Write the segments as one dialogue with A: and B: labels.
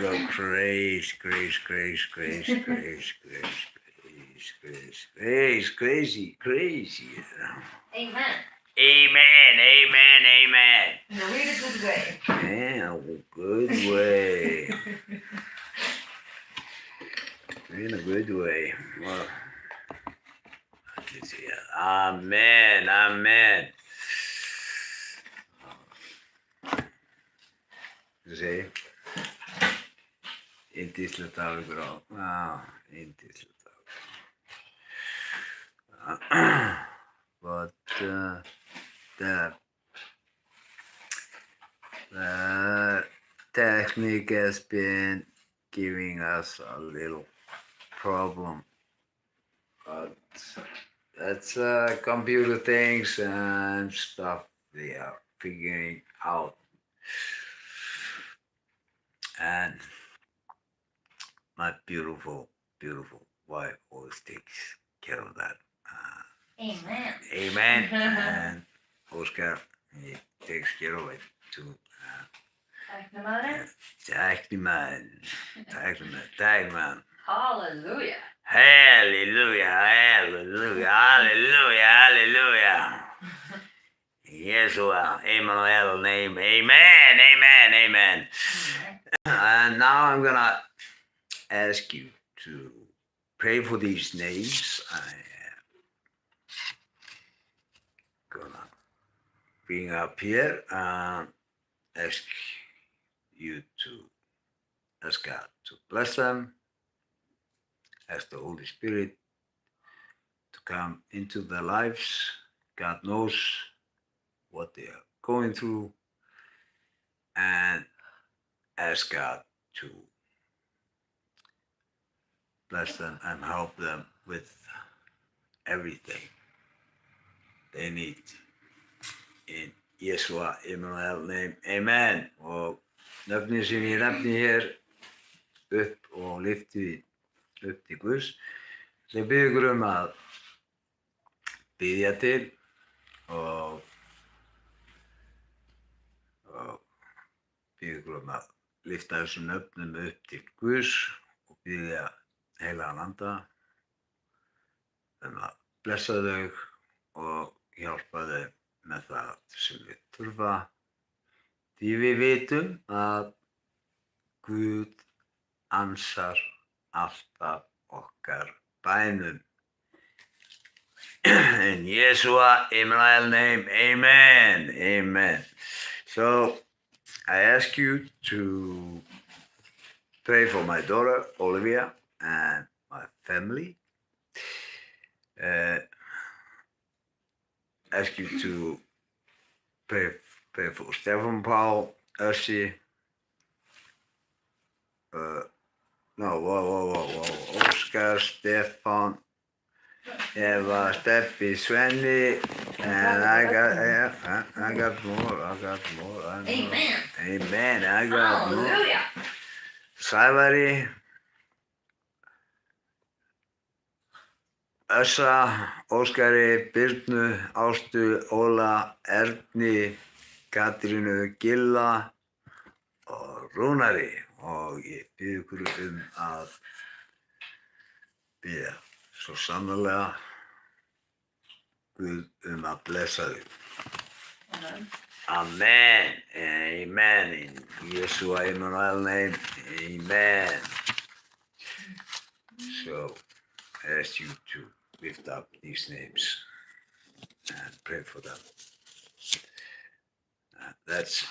A: go crazy, crazy, crazy, crazy, crazy, crazy, crazy, crazy, crazy, crazy.
B: Amen.
A: Amen, amen, amen.
B: In a really good way.
A: Yeah, good way. In a good way. Well, let's see. Amen, amen. See? Yndislegt alveg á. Yndislegt alveg. But the technique has been giving us a little problem. But that's computer things and stuff they are figuring out. And my beautiful, beautiful wife always takes care of that.
B: Amen.
A: Amen. And Oscar, he takes care of it too.
B: Tæknimaðurinn.
A: Tæknimaðurinn.
B: Hallelujah.
A: Hallelujah, hallelujah, hallelujah, hallelujah. Yeshua, Emmanuel name, amen, amen, amen. And now I'm gonna ask you to pray for these names. I am gonna bring up here and ask you to ask God to bless them, ask the Holy Spirit to come into their lives. God knows what they are going through, and ask God to bless them and help them with everything they need. In Yeshua, Emmanuel name, amen. Og nöfnin sem ég nefni hér upp og lyfti upp til Guðs, sem biður ykkur að biðja til og biður ykkur að lyfta þessum nöfnum upp til Guðs og biðja heilagan anda að blessa þau og hjálpa þau með það sem við þurfa. Því við vitum að Guð ansar alltaf okkar bænum. In Yeshua, Emmanuel name, amen, amen. So I ask you to pray for my daughter, Olivia, and my family. Ask you to pray for Stefan Paul, Ursi, Oscar, Stefan, Eva, Steffi, Svenny, and I got more.
B: Amen.
A: Amen, I got more.
B: Hallelujah.
A: Sævari, Össa, Óskari, Birnu, Ástu, Óla, Erni, Katrínu, Gilla og Rúnari. Og ég bið ykkur að biðja svo sannarlega Guð að blessa þau.
B: Amen.
A: Amen. Amen. In Yeshua, Emmanuel name, amen. So I ask you to lift up these names and pray for them. That's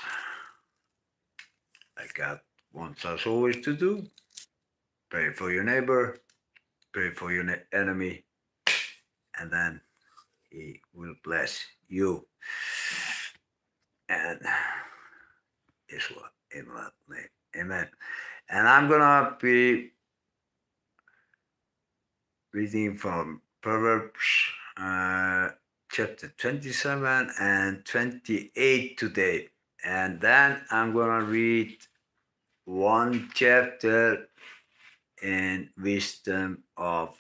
A: like God wants us always to do. Pray for your neighbor, pray for your enemy, and then He will bless you. And Yeshua, Emmanuel name, amen. And I'm gonna be reading from Proverbs chapter 27 and 28 today. And then I'm gonna read one chapter in Wisdom of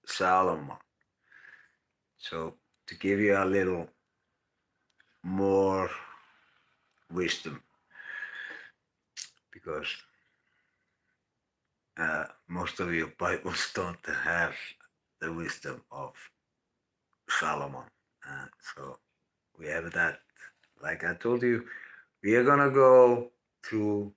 A: Solomon. So to give you a little more wisdom, because
B: most
A: of your Bibles don't have the wisdom of Solomon. So we have that. Like I told you, we are gonna go through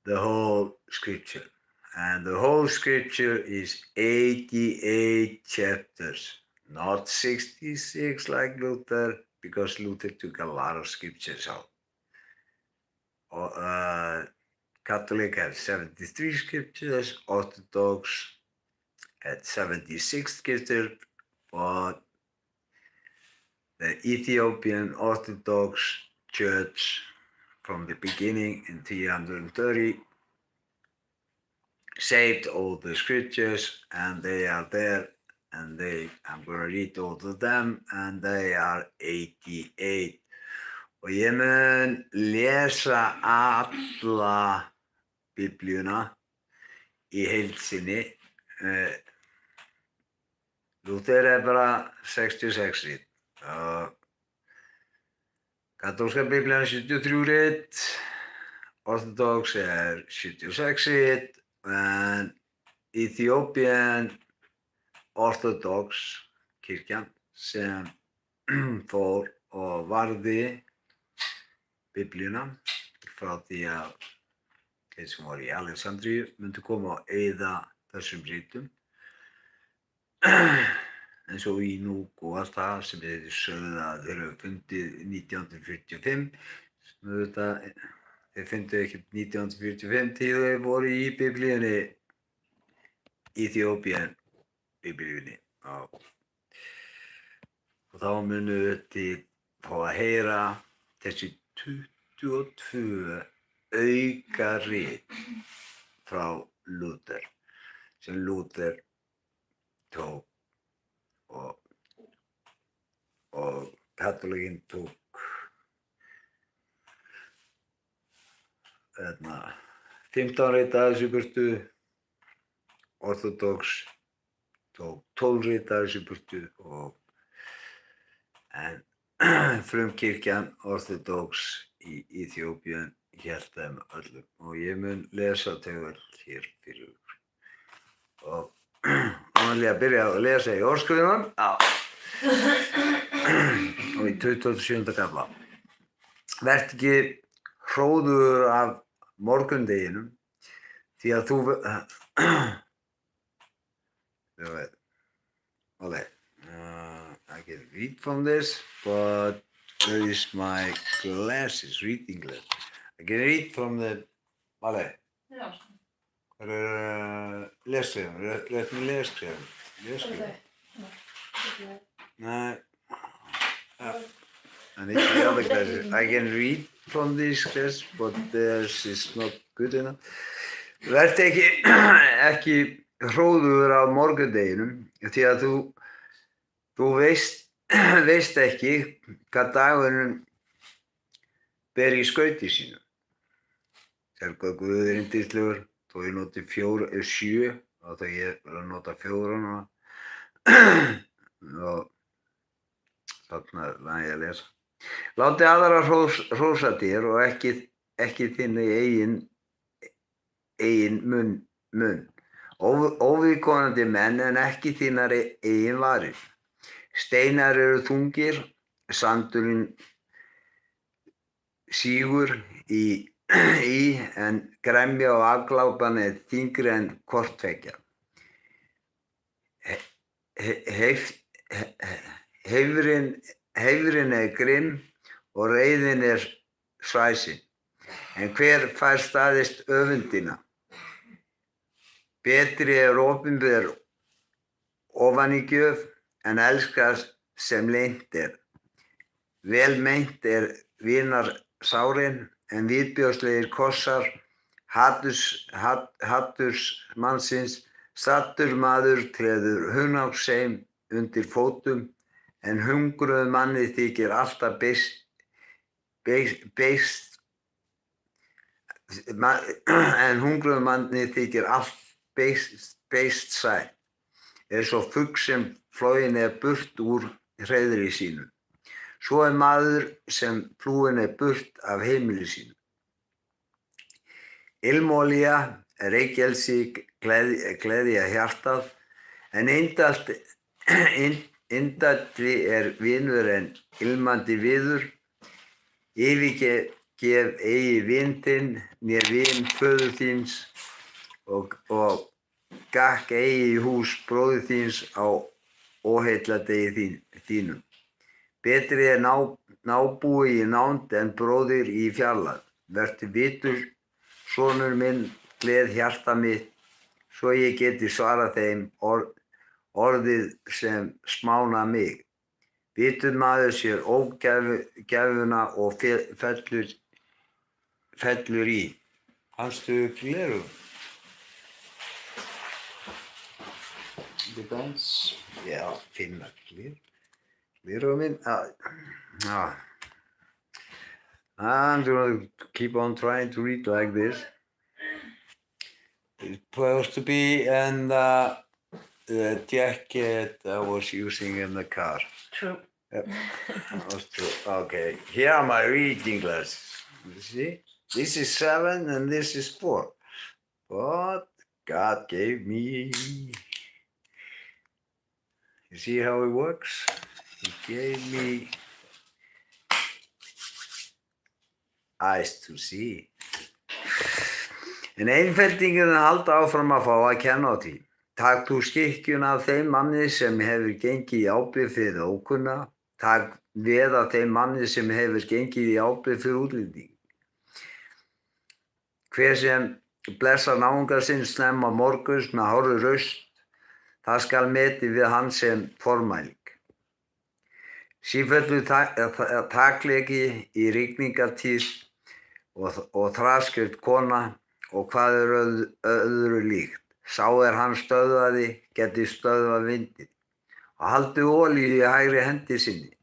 A: the whole scripture. And the whole scripture is 88 chapters, not 66 like Luther, because Luther took a lot of scriptures out. Catholic had 73 scriptures, Orthodox had 76 scriptures, but the Ethiopian Orthodox Church from the beginning in 330 saved all the scriptures, and they are there, and I'm going to read all of them, and they are 88. Og ég mun lesa alla Biblíuna í heild sinni. Luther er bara 66 rit. Katólska Biblían er 73 rit, Orthodox er 76 rit, en Ethiopian Orthodox kirkjan sem fór og varði Biblíuna frá því að þeir sem voru í Alexandríu myndu koma og eyða þessum ritum eins og í Núk og allt það sem þeir sögðu að þeir hafa fundið 1945 sem auðvitað þeir fundu ekkert 1945 því þeir voru í Biblíunni, Ethiopian Biblíunni og þá munu þið fá að heyra þessi 22 aukarit frá Luther sem Luther tók og katólíkin tók 15 rit af þessu burtu, Orthodox tók 12 rit af þessu burtu en frumkirkjan Orthodox í Ethiopian hélt þeim öllum og ég mun lesa þau öll hér fyrir ykkur. Og nú ætla ég að byrja að lesa í Orðskrifunum og í 27. kafla. Vertu ekki hróðugur af morgundeginum því að þú I can read from this, but where is my glasses, reading glasses? I can read from the, Vale.
B: Já.
A: Hvar lesskrifarinn? Rétt með lesskrifarinn. Nei. I need the other glasses. I can read from these glasses, but theirs is not good enough. Vertu ekki hróðugur af morgundeginum því að þú veist ekki hvað dagurinn ber í skauti sínu. Þegar Guð er yndislegur, þó ég noti 7, þá þegar ég er að nota 4 núna. Og þarna er ég að lesa. Láti aðra hrósa þér og ekki þinni eigin munn. Óviðkomandi menn en ekki þínar eigin varir. Steinar eru þungir, sandurinn sígur í en gremja og afglápan er þyngri en hvort tveggja. Heifrin er grimm og reiðin er svæsin, en hver fær staðist öfundina? Betri er opinber ofanígjöf en elskast sem leynt er. Vel meint er vinar sárin en viðbjóðslegir kossar hatturs mannsins. Saddur maður treður hunangsheim undir fótum en hungruðum manni þykir alltaf beist sætt. Er svo fugl sem floginn er burt úr hreiðri sínu. Svo er maður sem flúinn er burt af heimili sínu. Ilmolía reykelsi gleðja hjartað, en indællri vinur en ilmandi viður. Yfirgef eigi vin þinn, né vin föður þíns, og gakk eigi í hús bróður þíns á óheilladegi þínum. Betri nábúi í nánd en bróðir í fjarlægð. Vertu vitur, sonur minn, gleð hjarta mitt, svo ég geti svarað þeim orðið sem smána mig. Vitur maður sér ógæfuna og fellur í. Fannstu gleraugun? Depends. Já, finna gleraugun. I'm going to keep on trying to read like this. It's supposed to be in the jacket I was using in the car.
B: True.
A: Yep. That was true. Okay, here are my reading glasses. You see? This is 7 and this is 4. But God gave me... You see how it works? He gave me eyes to see. En einfeldingin halda áfram að fá að kenna á því. Takk þú skikkjuna af þeim manni sem hefur gengið í ábyrgð fyrir ókunna. Takk veð af þeim manni sem hefur gengið í ábyrgð fyrir útlending. Hver sem blessar náunga sinn snemma morguns með hárri raust, það skal metið við hann sem formæling. Sífellu takleki í rigningartíð og þraskjöld kona, og hvað öðru líkt. Sá hann stöðvaði, geti stöðvað vindinn, og haldi olíu í hægri hendi sinni.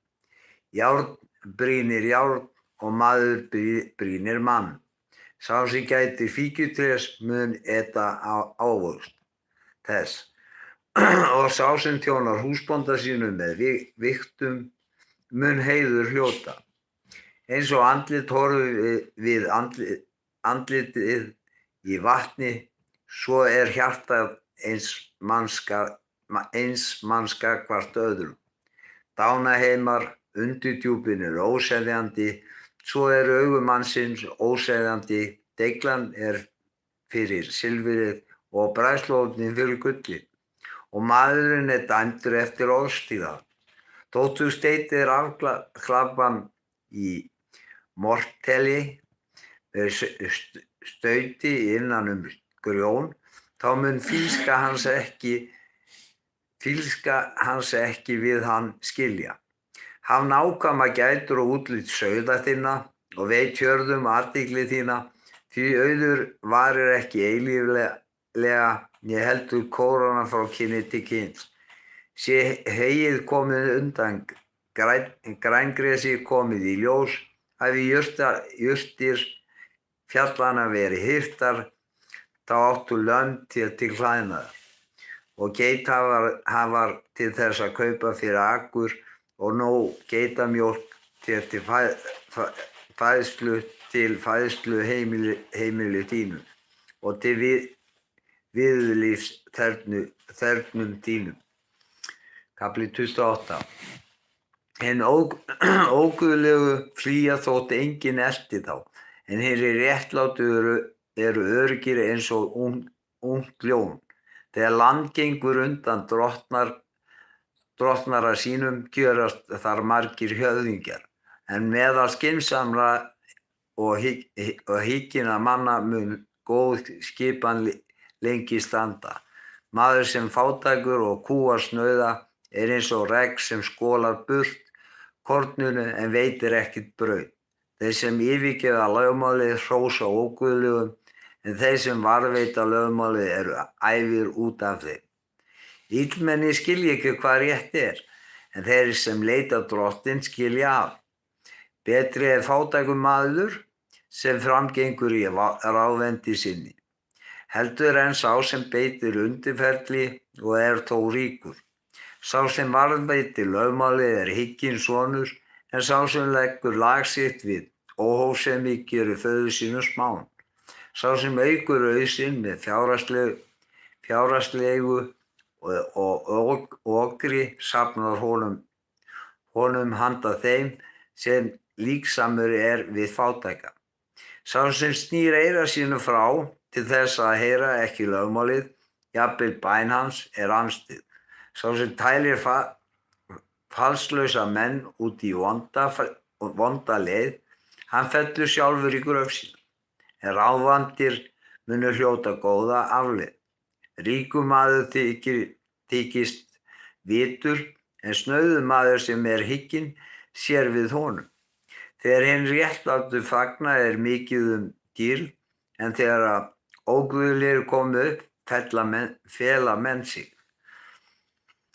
A: Járn brýnir járn og maður brýnir mann. Sá sem gæti fíkjutrés mun eta ávöxt þess, og sá sem þjónar húsbónda sínum með vigtum mun heiður hljóta. Eins og andlit horfir við andlitið í vatni, svo hjartað eins manns gagnvart öðrum. Dánaheimar undir djúpin óseðjandi, svo augu mannsins óseðjandi, deiglan fyrir silfrið og bræðslófnin fyrir gullið, og maðurinn dæmdur eftir orðstíða. Þótt þú steytir afklappan í morteli með stauti innan grjón, þá mun fílska hans ekki við hann skilja. Haf nákvæma gætur og útlit sauða þinna og veit hjörðum athygli þína, því auður varir ekki eilíflega, né heldur kóróna frá kyni til kyns. Sé heyið komið undan, grængresi komið í ljós, hafi jurtir fjallana verið hirtar, þá áttu lömb til klæðnaðar, og geithafar til þess að kaupa fyrir akkur, og nóg geitamjólk til fæðslu heimili þínu, og til viðurlífs þernum þínum. Kafli 28. Hinn óguðlegu flýja þótt enginn elti þá, en hinir réttlátu eru öruggir eins og ungt ljón. Þegar land gengur undan drottnara sínum gjörast þar margir höfðingjar, en meðal skynsamra og hygginna manna mun góð skipan lengi standa. Maður sem fátækur og kúgar snauða eins og regn sem skolar burt korninu en veitir ekkert brauð. Þeir sem yfirgefa lögmálið hrósa óguðlegum, en þeir sem varðveita lögmálið eru æfir út af þeim. Illmenni skilja ekki hvað rétt en þeir sem leita drottinn skilja af. Betri fátækur maður sem framgengur í ráðvendi sinni, heldur en sá sem beitir undirferli og þó ríkur. Sá sem varðveitir lögmálið hygginn sonur, en sá sem leggur lag sitt við óhófsemi gerir föður sínum smán. Sá sem aukur auðsinn með fjárhagslegu og okri safnar honum handa þeim sem líksamur við fátæka. Sá sem snýr eyra sínu frá til þess að heyra ekki lögmálið, jafnvel bæn hans andstyggð. Sá sem tælir falslausa menn út í vonda leið, hann fellur sjálfur í gröf sína. En ráðvandir munu hljóta góða afleið. Ríkur maður þykist vitur, en snauður maður sem hygginn sér við honum. Þegar hinn réttlátu fagna mikið dýrð, en þegar óguðlegir komu upp, fela menn sig.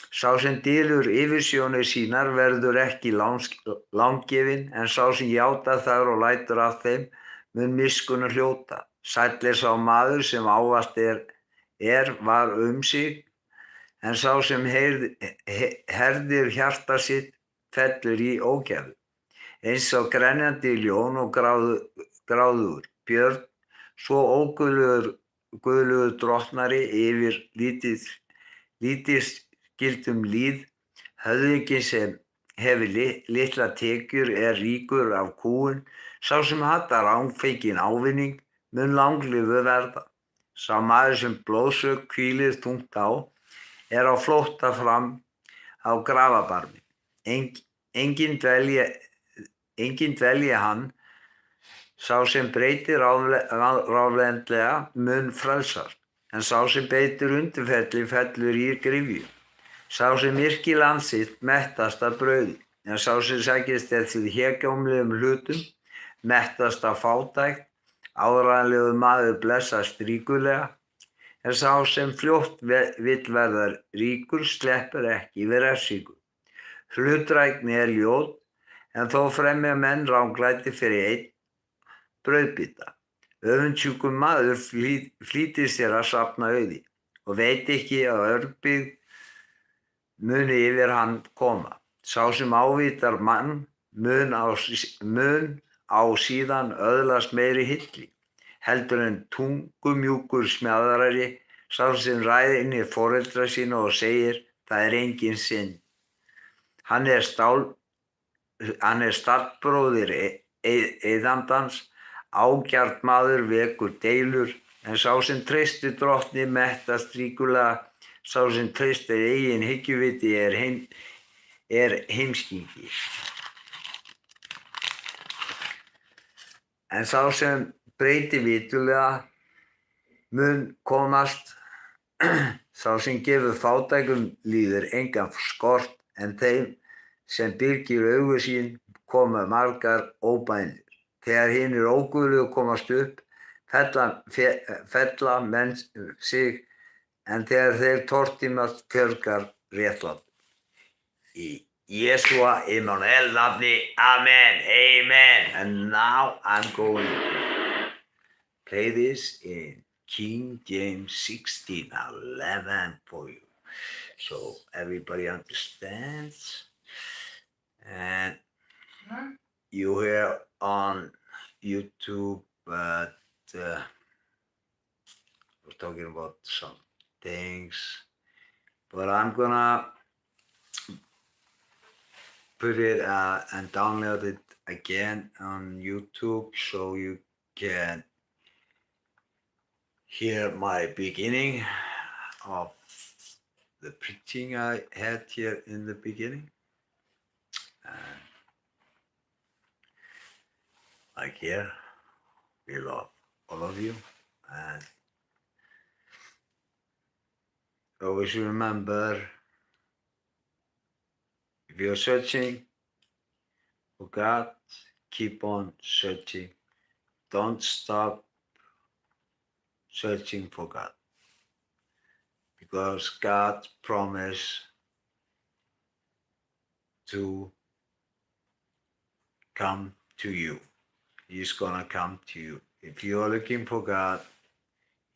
A: Sá sem dylur yfirsjónir sínar verður ekki langefinn, en sá sem játar þær og lætur af þeim mun miskunn hljóta. Sæll sá maður sem ávallt var sig, en sá sem herðir hjarta sitt fellur í ógæfu. Eins og grenjandi ljón og gráðugur björn, svo óguðlegur drottnari yfir lítilskyldum lýð. Höfðinginn sem hefur litlar tekjur ríkur af kúgun. Sá sem hatar rangfenginn ávinning mun langlífur verða. Sá maður sem blóðsök hvílir þungt á á flótta fram á grafarbarmi. Enginn dvelji hann. Sá sem breytir ráðlendlega mun frelsast, en sá sem beitir undirfelli fellur í gryfju. Sá sem yrkir land sitt mettast af brauði, en sá sem sækist eftir hégómlegum hlutum mettast af fátækt. Áreiðanlegur maður blessast ríkulega, en sá sem fljótt vill verða ríkur sleppur ekki við refsingu. Hlutdrægni ljót, en þó fremja menn ranglæti fyrir einn brauðbita. Öfundsjúkur maður flýtir sér að safna auði og veit ekki að örbirgð muni yfir hann koma. Sá sem ávítar mann mun á síðan öðlast meiri hylli, heldur en tungumjúkur smjaðrari. Sá sem ræðir inn í foreldra sína og segir, það engin synd. Hann stallbróðir eyðandans. Ágjarn maður vekur deilur, en sá sem treystir drottni mettast ríkulega. Sá sem treystir eigin hyggjuviti heimskyngi. En sá sem breytir vitulega mun komast. Sá sem gefur fátækum líður engan skort, en þeim sem byrgir augu sín koma margar óbænir. Þegar hinir óguðlegu komast upp, fella menn sig, en þegar þeir tortímast fjölgar réttlátt. Í Jesúa Immanuel nafni, amen, amen. And now I'm going to play this in King James 16:11 for you, so everybody understands. And you hear on YouTube, but we're talking about some things, but I'm gonna put it and download it again on YouTube so you can hear my beginning of the preaching I had here in the beginning. And like here, we love all of you, and always remember, if you're searching for God, keep on searching. Don't stop searching for God, because God promised to come to you. He's gonna come to you. If you're looking for God,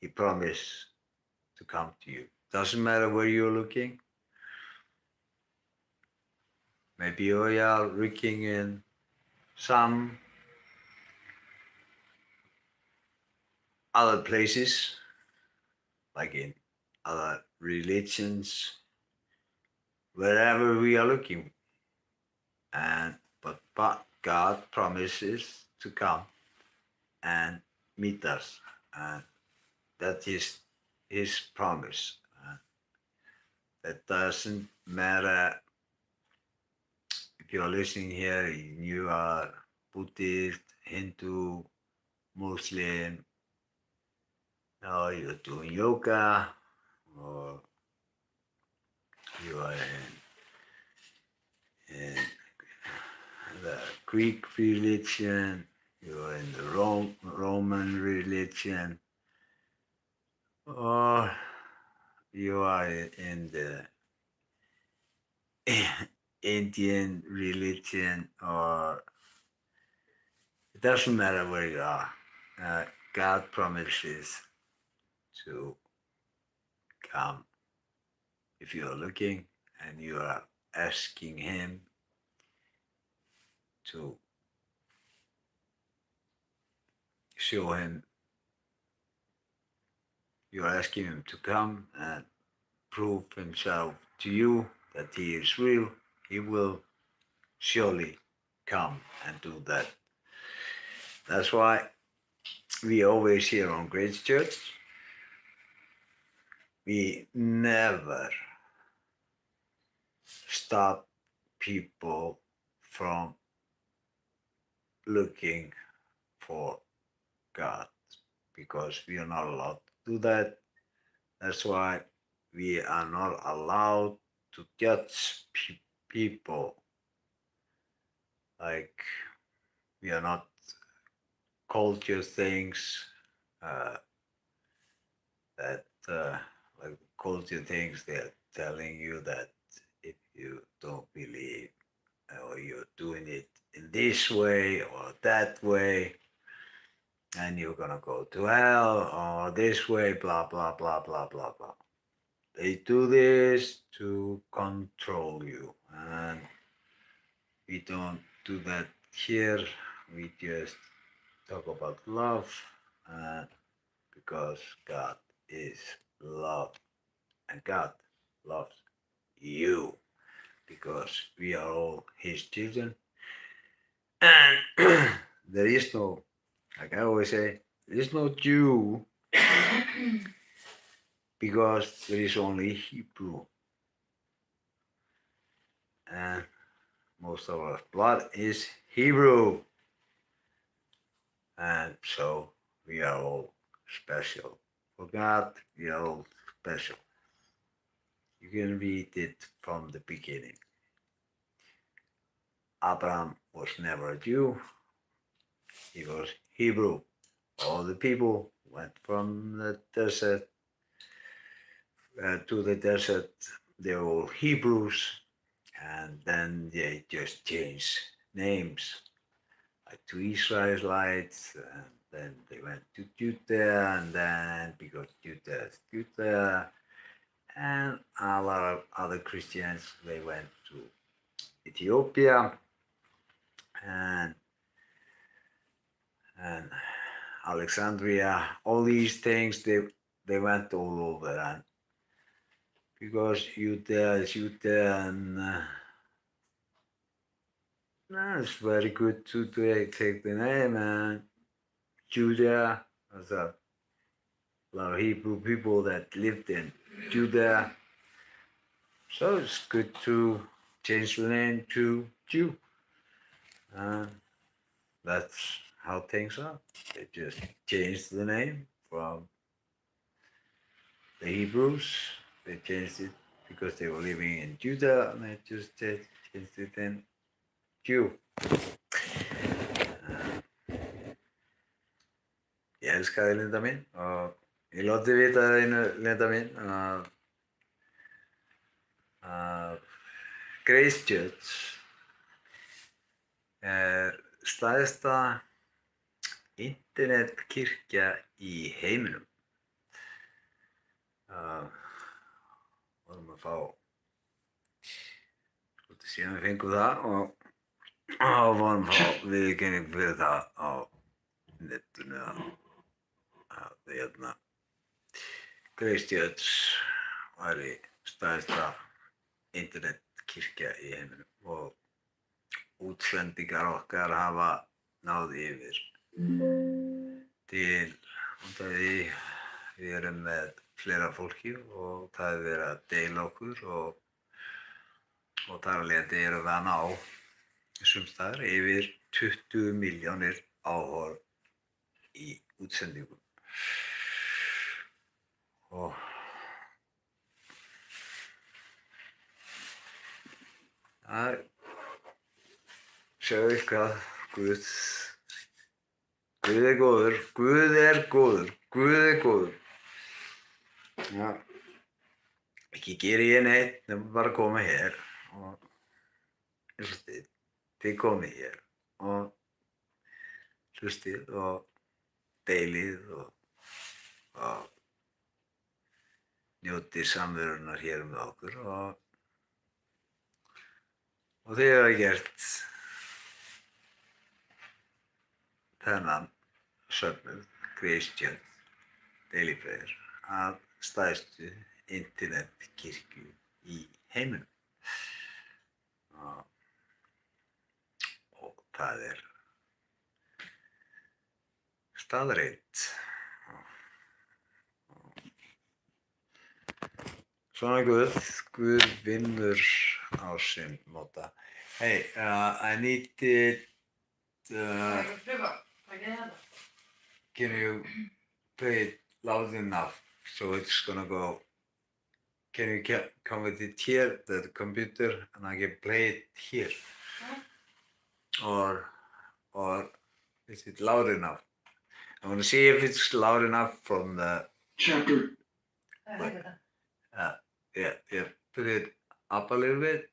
A: He promised to come to you. Doesn't matter where you're looking. Maybe you are looking in some other places, like in other religions, wherever we are looking. But God promises to come and meet us. And that is his promise. That doesn't matter if you're listening here and you are Buddhist, Hindu, Muslim, or you're doing yoga, or you are in the Greek religion, you are in the Roman religion, or you are in the Indian religion, or it doesn't matter where you are. God promises to come if you are looking and you are asking him to show him, you are asking him to come and prove himself to you that he is real. He will surely come and do that. That's why we always here on Grace Church, we never stop people from looking for God, because we are not allowed to do that. That's why we are not allowed to judge people. Like, we are not culture things like culture things, they're telling you that if you don't believe or you're doing it in this way or that way, and you're gonna go to hell, or this way, blah, blah, blah, blah, blah, blah. They do this to control you, and we don't do that here. We just talk about love, because God is love, and God loves you, because we are all his children. And there is no, like I always say, there is no Jew, because there is only Hebrew. And most of our blood is Hebrew. And so we are all special. For God, we are all special. You can read it from the beginning. Abraham was never a Jew. He was Hebrew. All the people went from the desert to the desert. They were all Hebrews, and then they just changed names, like to Israelites, and then they went to Judah, and then because Judah is Judah, and a lot of other Christians, they went to Ethiopia, and Alexandria. All these things, they went all over, and because Judah is Judah, and it's very good to take the name, and Judah. There's a lot of Hebrew people that lived in Judah, so it's good to change the name to Jew. That's how things are. They just changed the name from the Hebrews. They changed it because they were living in Judah, and they just changed it in Jew. Ég elska þig, Linda mín, og ég láti vita þínu, Linda mín, að Grace Church er stærsta internetkirkja í heiminum. Vorum að fá, síðan við fengum það, og vorum að fá viðurkenningu fyrir það á netinu, að Grace Church væri stærsta internetkirkja í heiminum og útsendingar okkar hafa náð yfir til, og við erum með fleira fólki og það er verið að deila okkur og þar af leiðandi erum við að ná sums staðar yfir 20 milljónir áhorf í útsendingum. Og það sjáu hvað Guð er góður, Guð er góður, Guð er góður. Já, ekki geri ég neitt nema bara koma hér og eins og þið komið hér og hlustið og deilið og njótið samverunar hér með okkur og þið hafa gert þennan söfnuð Grace Church Daily Prayer að stærstu internetkirkju í heiminum. Og það er staðreynd. Svona Guð vinnur á sinn máta. Hey, I need it, can you play it loud enough so it's gonna go? Can you come with it here, the computer, and I can play it here? Or is it loud enough? I want to see if it's loud enough from the
C: Chapter.
A: Yeah, put it up a little bit.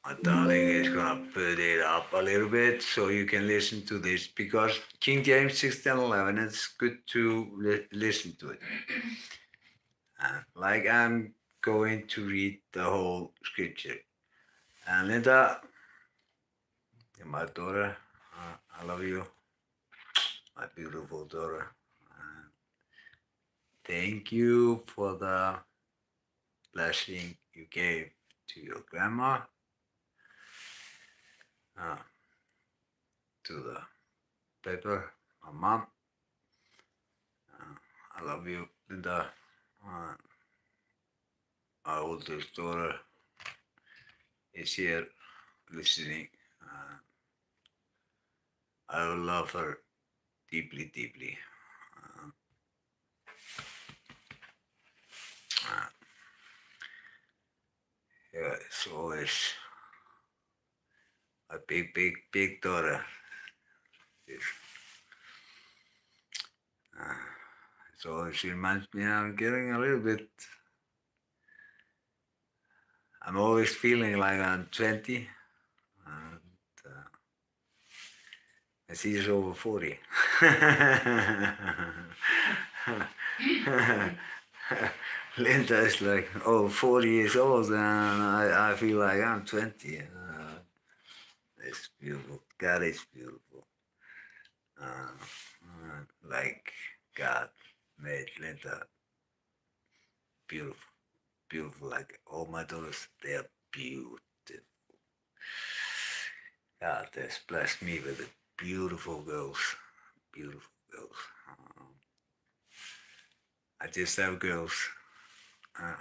A: My darling is gonna put it up a little bit so you can listen to this because King James 16:11, it's good to listen to it. Like I'm going to read the whole scripture. And Linda, you're my daughter. I love you, my beautiful daughter. Thank you for the blessing you gave to your grandma, to the paper, my mom. I love you, Linda. My oldest daughter is here listening. I will love her deeply, deeply. Yeah, it's always a big daughter. It always reminds me I'm getting a little bit, I'm always feeling like I'm 20 and she's over 40. Linda is like, 40 years old, and I feel like I'm 20. It's beautiful. God is beautiful. Like God made Linda beautiful. Beautiful, like all my daughters, they are beautiful. God has blessed me with beautiful girls. Beautiful girls. I just have girls. A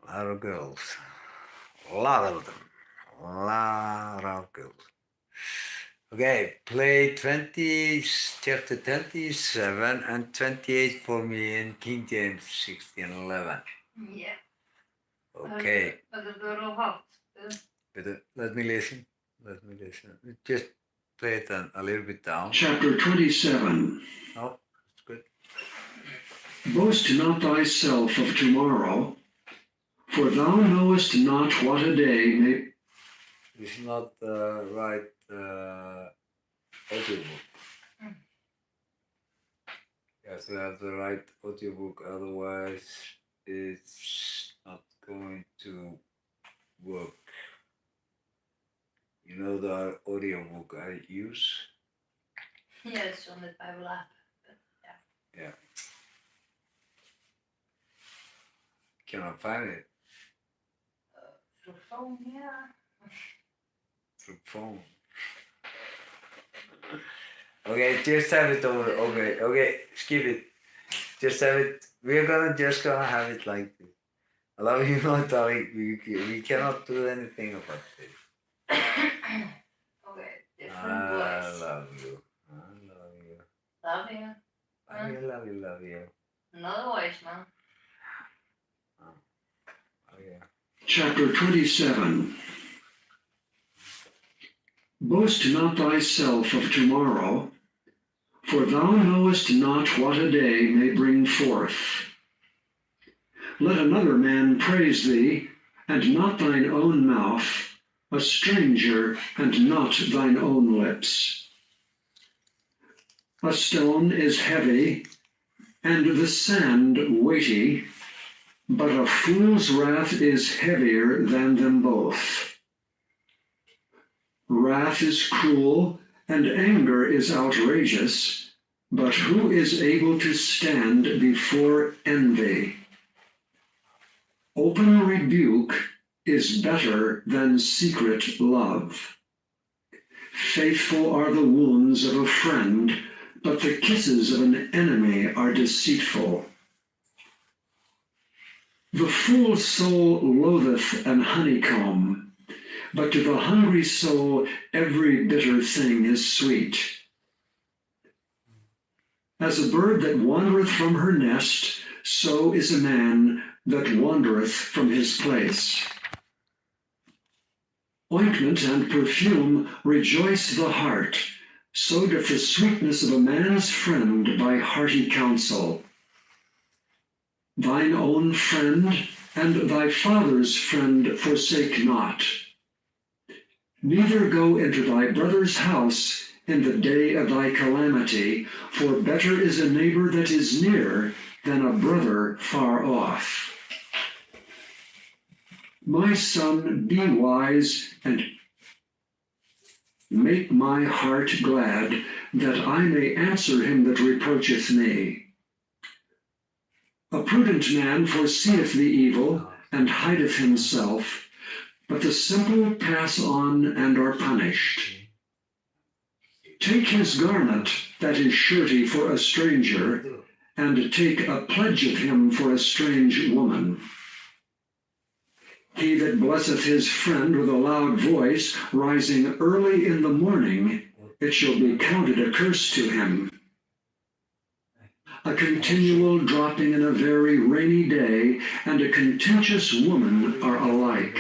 A: lot of girls. A lot of them. A lot of girls. Okay, play chapter 27 and 28 for me in King James 16:11.
B: Yeah.
A: Okay.
B: But it's a little hot.
A: Let me listen. Just play it a little bit down.
C: Chapter 27.
A: Oh, that's good.
C: Boast not thyself of tomorrow, for thou knowest not what a day may.
A: It's not the right audiobook. You have to have the right audiobook, otherwise it's not going to work. You know the audiobook I use?
B: Yeah, it's on the Bible app.
A: Can I find it
B: Through phone, yeah.
A: through phone? Okay, just have it over. Okay, skip it. Just have it. We're just gonna have it like this. I love you, not darling. We cannot do anything about this.
B: Okay, different voice.
A: Love you. I love you.
B: Love you.
A: Love you.
B: Another voice, man.
A: Okay.
C: Chapter 27. Boast not thyself of tomorrow, for thou knowest not what a day may bring forth. Let another man praise thee, and not thine own mouth, a stranger, and not thine own lips. A stone is heavy, and the sand weighty, but a fool's wrath is heavier than them both. Wrath is cruel, and anger is outrageous, but who is able to stand before envy? Open rebuke is better than secret love. Faithful are the wounds of a friend, but the kisses of an enemy are deceitful. The fool's soul loatheth an honeycomb, but to the hungry soul every bitter thing is sweet. As a bird that wandereth from her nest, so is a man that wandereth from his place. Ointment and perfume rejoice the heart, so doth the sweetness of a man's friend by hearty counsel. Thine own friend and thy father's friend forsake not. Neither go into thy brother's house in the day of thy calamity, for better is a neighbor that is near than a brother far off. My son, be wise and make my heart glad, that I may answer him that reproacheth me. A prudent man foreseeth the evil, and hideth himself, but the simple pass on and are punished. Take his garment, that is surety for a stranger, and take a pledge of him for a strange woman. He that blesseth his friend with a loud voice, rising early in the morning, it shall be counted a curse to him. A continual dropping in a very rainy day, and a contentious woman are alike.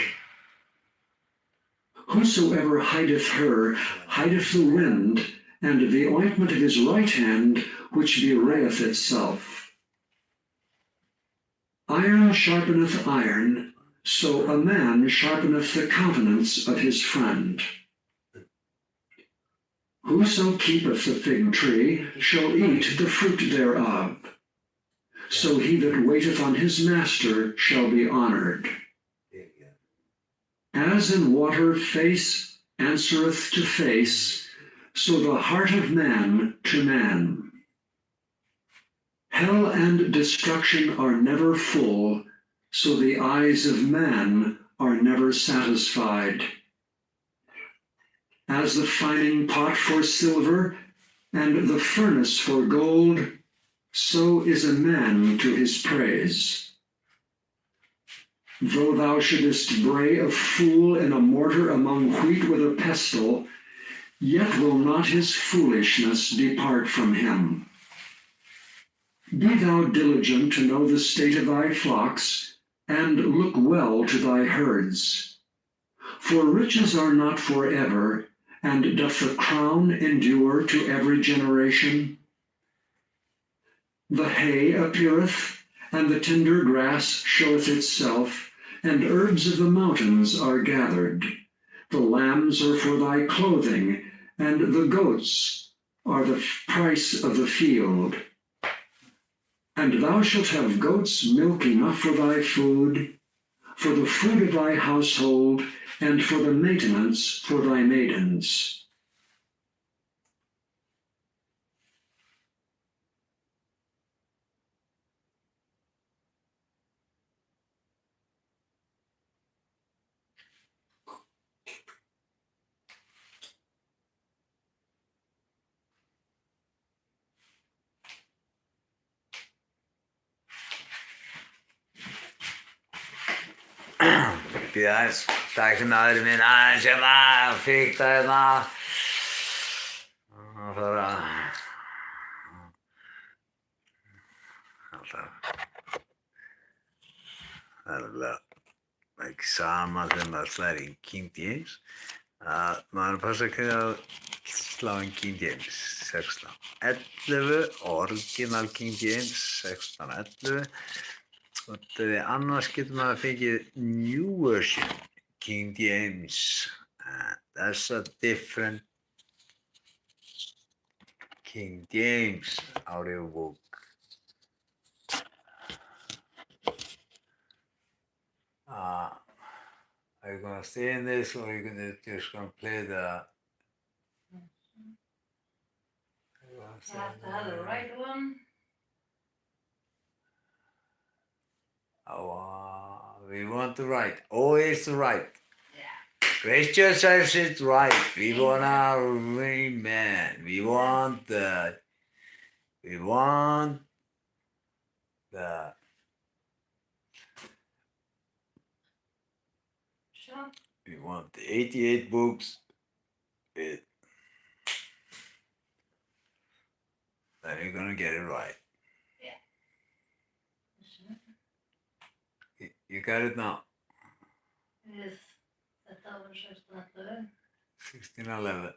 C: Whosoever hideth her, hideth the wind, and the ointment of his right hand, which bewrayeth itself. Iron sharpeneth iron, so a man sharpeneth the countenance of his friend. Whoso keepeth the fig tree shall eat the fruit thereof. So he that waiteth on his master shall be honored. As in water face answereth to face, so the heart of man to man. Hell and destruction are never full, so the eyes of man are never satisfied. As the fining pot for silver, and the furnace for gold, so is a man to his praise. Though thou shouldest bray a fool in a mortar among wheat with a pestle, yet will not his foolishness depart from him. Be thou diligent to know the state of thy flocks, and look well to thy herds. For riches are not forever, and doth the crown endure to every generation? The hay appeareth, and the tender grass showeth itself, and herbs of the mountains are gathered. The lambs are for thy clothing, and the goats are the price of the field. And thou shalt have goats' milk enough for thy food, for the food of thy household, and for the maintenance for thy maidens.
A: Byrja aðeins, takk náður minn aðeins hérna, fíkta hérna. Og fara alltaf. Það er alveg ekki sama þegar maður slær í King James. Maður passa ekki að slá inn King James, 1611, original King James, 1611. Og annars getur maður fengið New Version, King James. That's a different King James audiobook. Are you going to stay in this or are you just going to play the...
B: You have to have the right one.
A: We want the right, always the right.
B: Yeah.
A: Christian says it's right. We want our amen. We want the
B: Sure.
A: we want the 88 books. Then you're gonna get it right. You got it now.
B: Yes. Þetta var 1611.
A: 1611.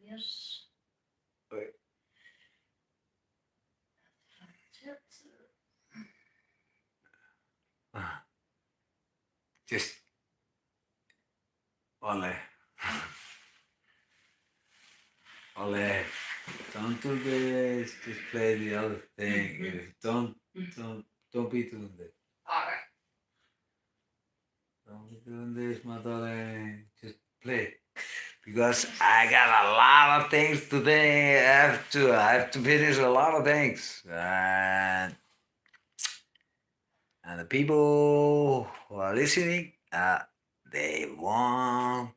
B: Yes.
A: Wait. Just Ole, don't do this, just play the other thing. Don't be doing this.
B: Okay.
A: Don't be doing this, my darling. Just play. Because I got a lot of things today. I have to finish a lot of things. And the people who are listening, they want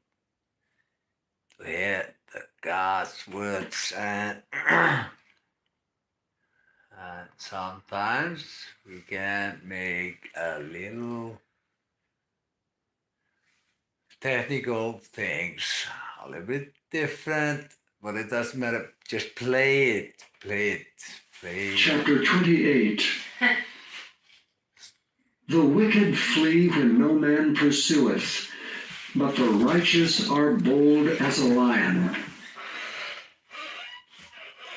A: to hear the God's words, and sometimes we can make a little technical things a little bit different, but it doesn't matter. Just play it.
C: Chapter 28. The wicked flee when no man pursueth, but the righteous are bold as a lion.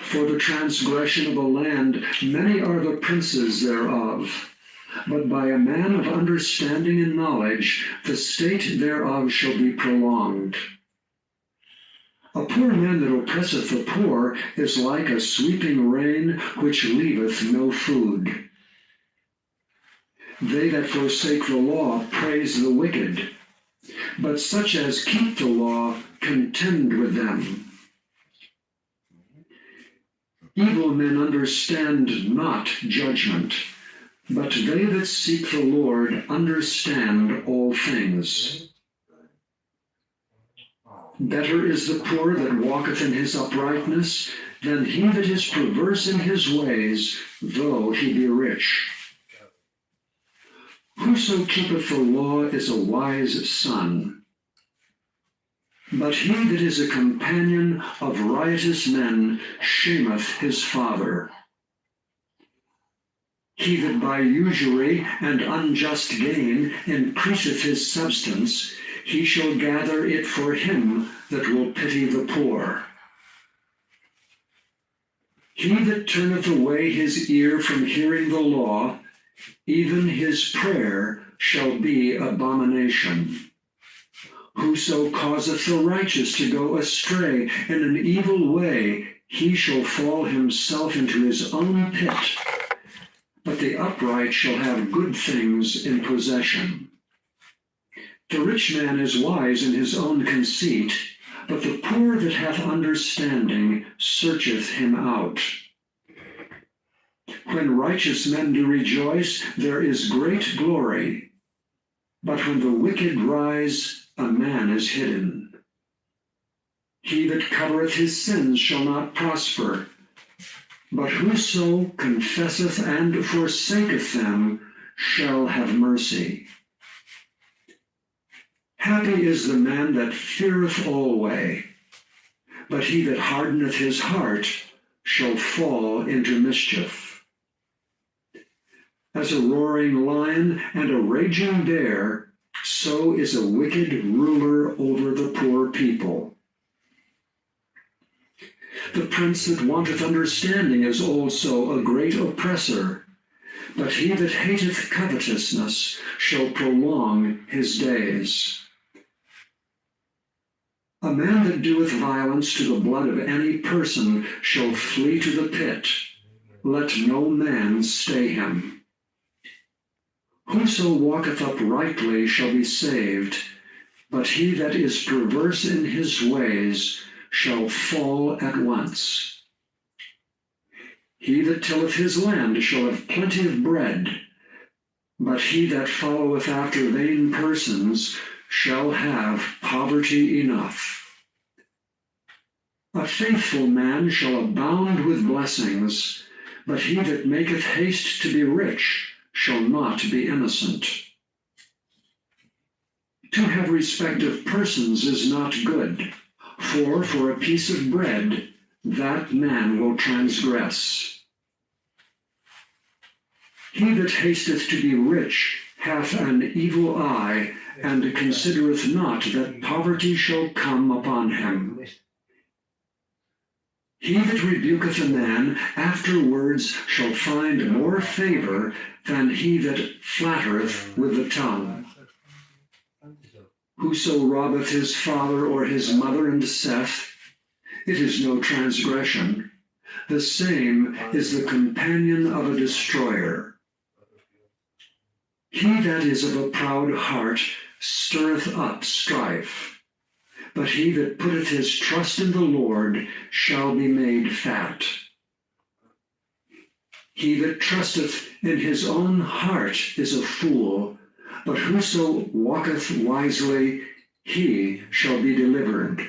C: For the transgression of a land, many are the princes thereof. But by a man of understanding and knowledge, the state thereof shall be prolonged. A poor man that oppresseth the poor is like a sweeping rain which leaveth no food. They that forsake the law praise the wicked, but such as keep the law contend with them. Evil men understand not judgment, but they that seek the Lord understand all things. Better is the poor that walketh in his uprightness than he that is perverse in his ways, though he be rich. Whoso keepeth the law is a wise son. But he that is a companion of riotous men shameth his father. He that by usury and unjust gain increaseth his substance, he shall gather it for him that will pity the poor. He that turneth away his ear from hearing the law, even his prayer shall be abomination. Whoso causeth the righteous to go astray in an evil way, he shall fall himself into his own pit. But the upright shall have good things in possession. The rich man is wise in his own conceit, but the poor that hath understanding searcheth him out. When righteous men do rejoice, there is great glory. But when the wicked rise, a man is hidden. He that covereth his sins shall not prosper, but whoso confesseth and forsaketh them shall have mercy. Happy is the man that feareth alway, but he that hardeneth his heart shall fall into mischief. As a roaring lion and a raging bear, so is a wicked ruler over the poor people. The prince that wanteth understanding is also a great oppressor, but he that hateth covetousness shall prolong his days. A man that doeth violence to the blood of any person shall flee to the pit. Let no man stay him. Whoso walketh uprightly shall be saved, but he that is perverse in his ways shall fall at once. He that tilleth his land shall have plenty of bread, but he that followeth after vain persons shall have poverty enough. A faithful man shall abound with blessings, but he that maketh haste to be rich shall not be innocent. To have respect of persons is not good, for a piece of bread that man will transgress. He that hasteth to be rich hath an evil eye, and considereth not that poverty shall come upon him. He that rebuketh a man afterwards shall find more favor than he that flattereth with the tongue. Whoso robbeth his father or his mother and saith, It is no transgression, the same is the companion of a destroyer. He that is of a proud heart stirreth up strife, but he that putteth his trust in the Lord shall be made fat. He that trusteth in his own heart is a fool, but whoso walketh wisely, he shall be delivered.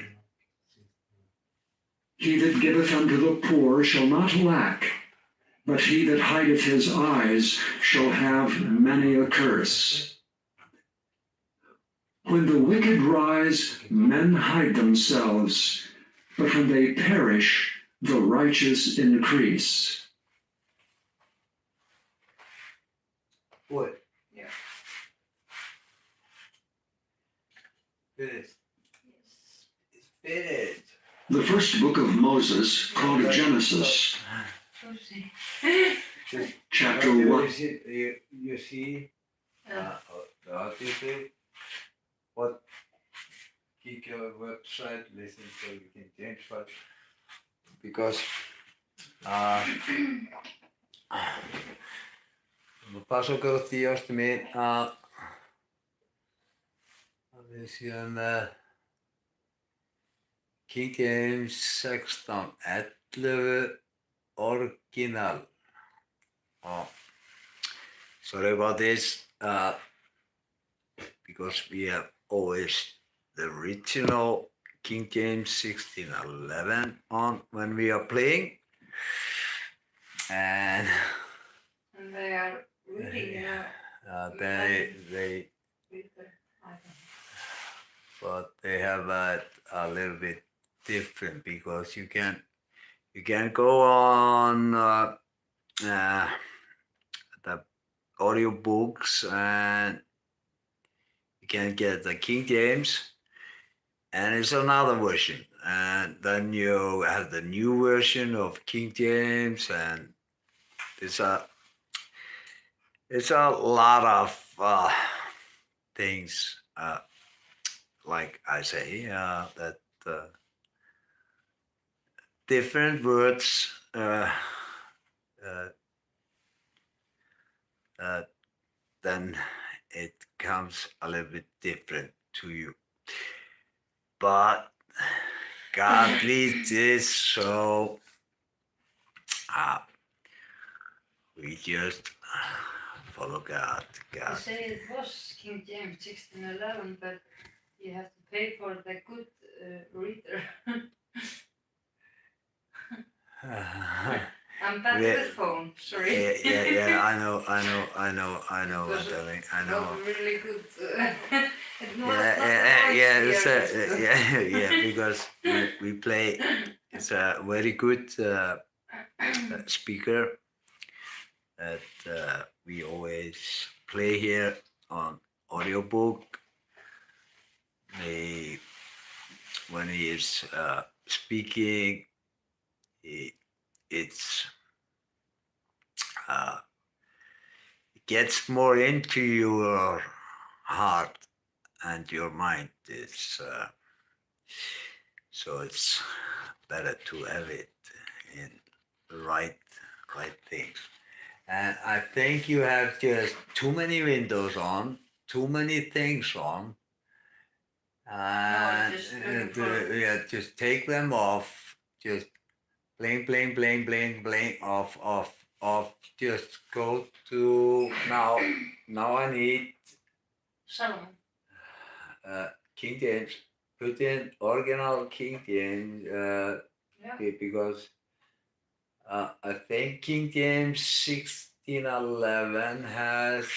C: He that giveth unto the poor shall not lack, but he that hideth his eyes shall have many a curse. When the wicked rise, men hide themselves, but when they perish, the righteous increase.
A: What?
B: Yeah.
A: Finished. It's finished.
C: The first book of Moses, called Genesis,
B: Susie.
C: chapter
A: You
C: 1.
A: see
B: Yeah.
A: the article. What? Keep your website, listen so you can change what. Because pastor þjást mér að við séum King James 16:11 original. Oh, sorry about this, because we have always the original King James 16:11 on when we are playing, and
B: they are reading,
A: they
B: with the iPhone.
A: but they have a little bit different because you can go on the audiobooks and you can get the King James and it's another version, and then you have the new version of King James, and it's a lot of things, like I say, that different words then it comes a little bit different to you. But God leads this, so we just follow God.
B: They say it was King James 16:11, but you have to pay for the good reader. I'm bad
A: Yeah.
B: with phone, sorry.
A: Yeah, I know,
B: It was
A: darling, I know.
B: not really good
A: Yeah, because we play. It's a very good speaker that we always play here on audiobook. When he is speaking, it's it gets more into your heart and your mind. It's so it's better to have it in the right things. And I think you have just too many windows on, too many things on. And just take them off. Just blink, off. Just go to now. Now I need
B: Solomon.
A: King James. Put in original King James because I think King James 1611 has.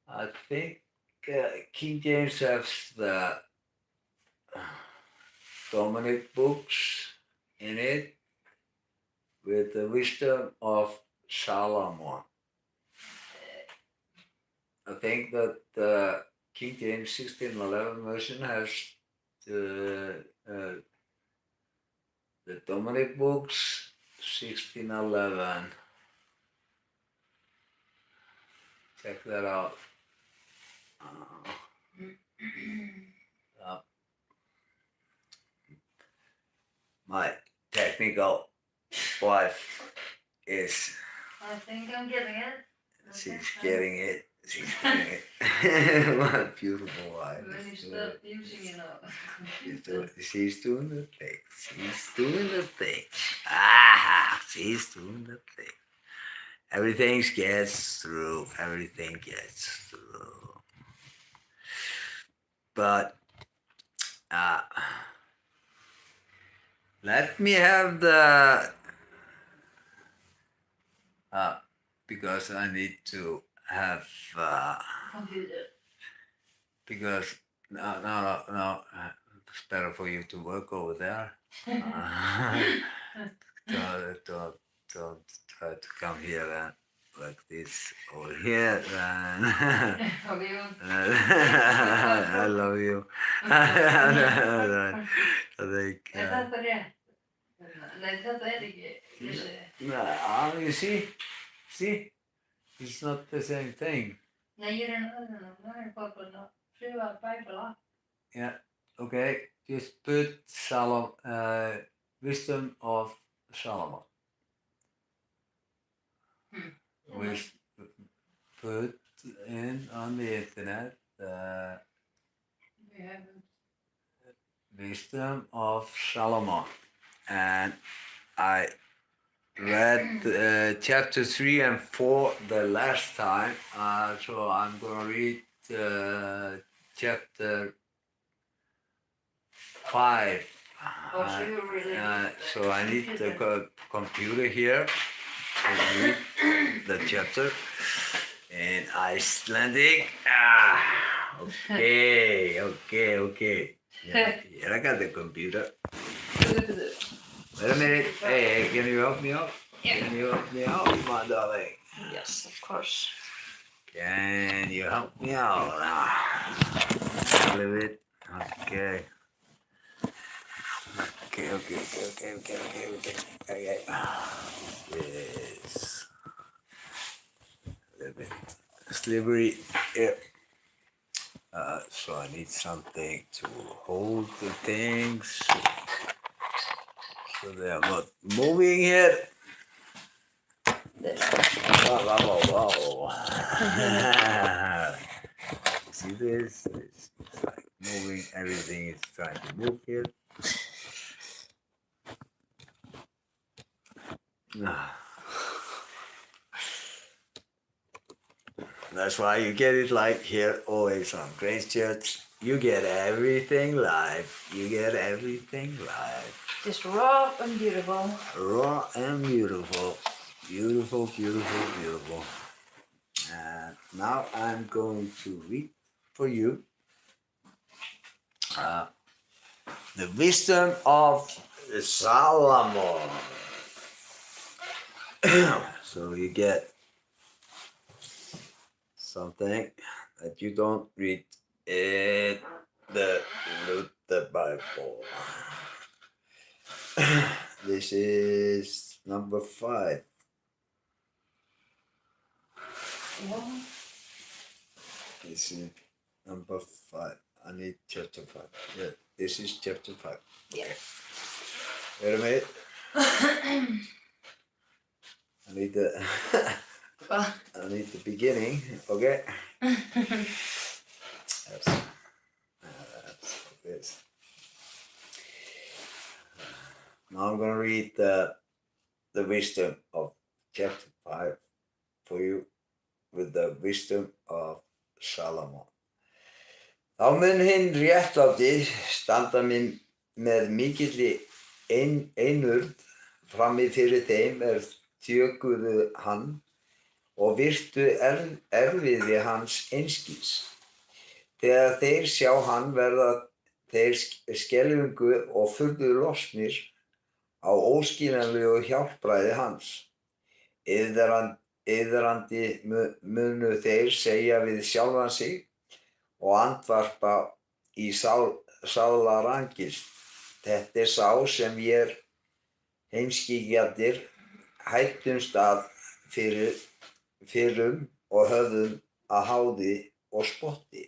A: I think King James has the Dominic books in it with the wisdom of Solomon. I think that the King James 1611 version has the Dominic books 1611. Check that out. My technical wife is.
B: I think I'm getting it.
A: She's getting it. She's getting it. What a beautiful wife.
B: When you start using it now.
A: She's doing the thing. She's doing the thing. Ah, she's doing the thing. Everything gets through. Everything gets through. But let me have the because I need to have
B: Computer.
A: because no, it's better for you to work over there. Don't try to come here and like this over here. I love you. I think.
B: Er þetta rétt? Nei, þetta ekki.
A: No, you see, it's not the same thing.
B: Nei, ég öðrunum. Það bara að skrifa Bæbla.
A: Yeah. Okay. Just put wisdom of Solomon. Put in on the internet
B: We haven't.
A: wisdom of Solomon, and I read chapter 3 and 4 the last time, so I'm gonna read chapter 5. So I need the computer here to read the chapter in Icelandic. Okay. Yeah, I got the computer. Wait a minute. Hey, can you help me out?
B: Yeah.
A: Can you help me out, my darling?
B: Yes, of course.
A: Can you help me out? A little bit. Okay. Okay. Yes. A little bit slippery here. So I need something to hold the things so they are not moving here. Wow. See this? It's like moving. Everything is trying to move here. That's why you get it like here always on Grace Church. You get everything live.
B: Just raw and beautiful.
A: Raw and beautiful. Beautiful. And now I'm going to read for you. The wisdom of Solomon. So you get something that you don't read in the Bible. This is number 5.
B: Yeah.
A: This is number 5. I need chapter 5. Yeah, this is chapter 5.
B: Yeah.
A: Wait a minute. I need the
B: Well.
A: I need the beginning. Okay. That's this. Now I'm gonna read the wisdom of chapter 5 for you with the wisdom of Solomon. Þá mun hinn réttláti standa með mikilli einurð frammi fyrir þeim þjökuðu hann og virtu erfiði hans einskis. Þegar þeir sjá hann verða þeir skelfingu og furðu lostnir á óskiljanlegu hjálpræði hans. Iðrandi munu þeir segja við sjálfan sig og andvarpa í sálarangist. Þetta sá sem vér heimskingjarnir hættumst að fyrrum og höfðum að háði og spotti.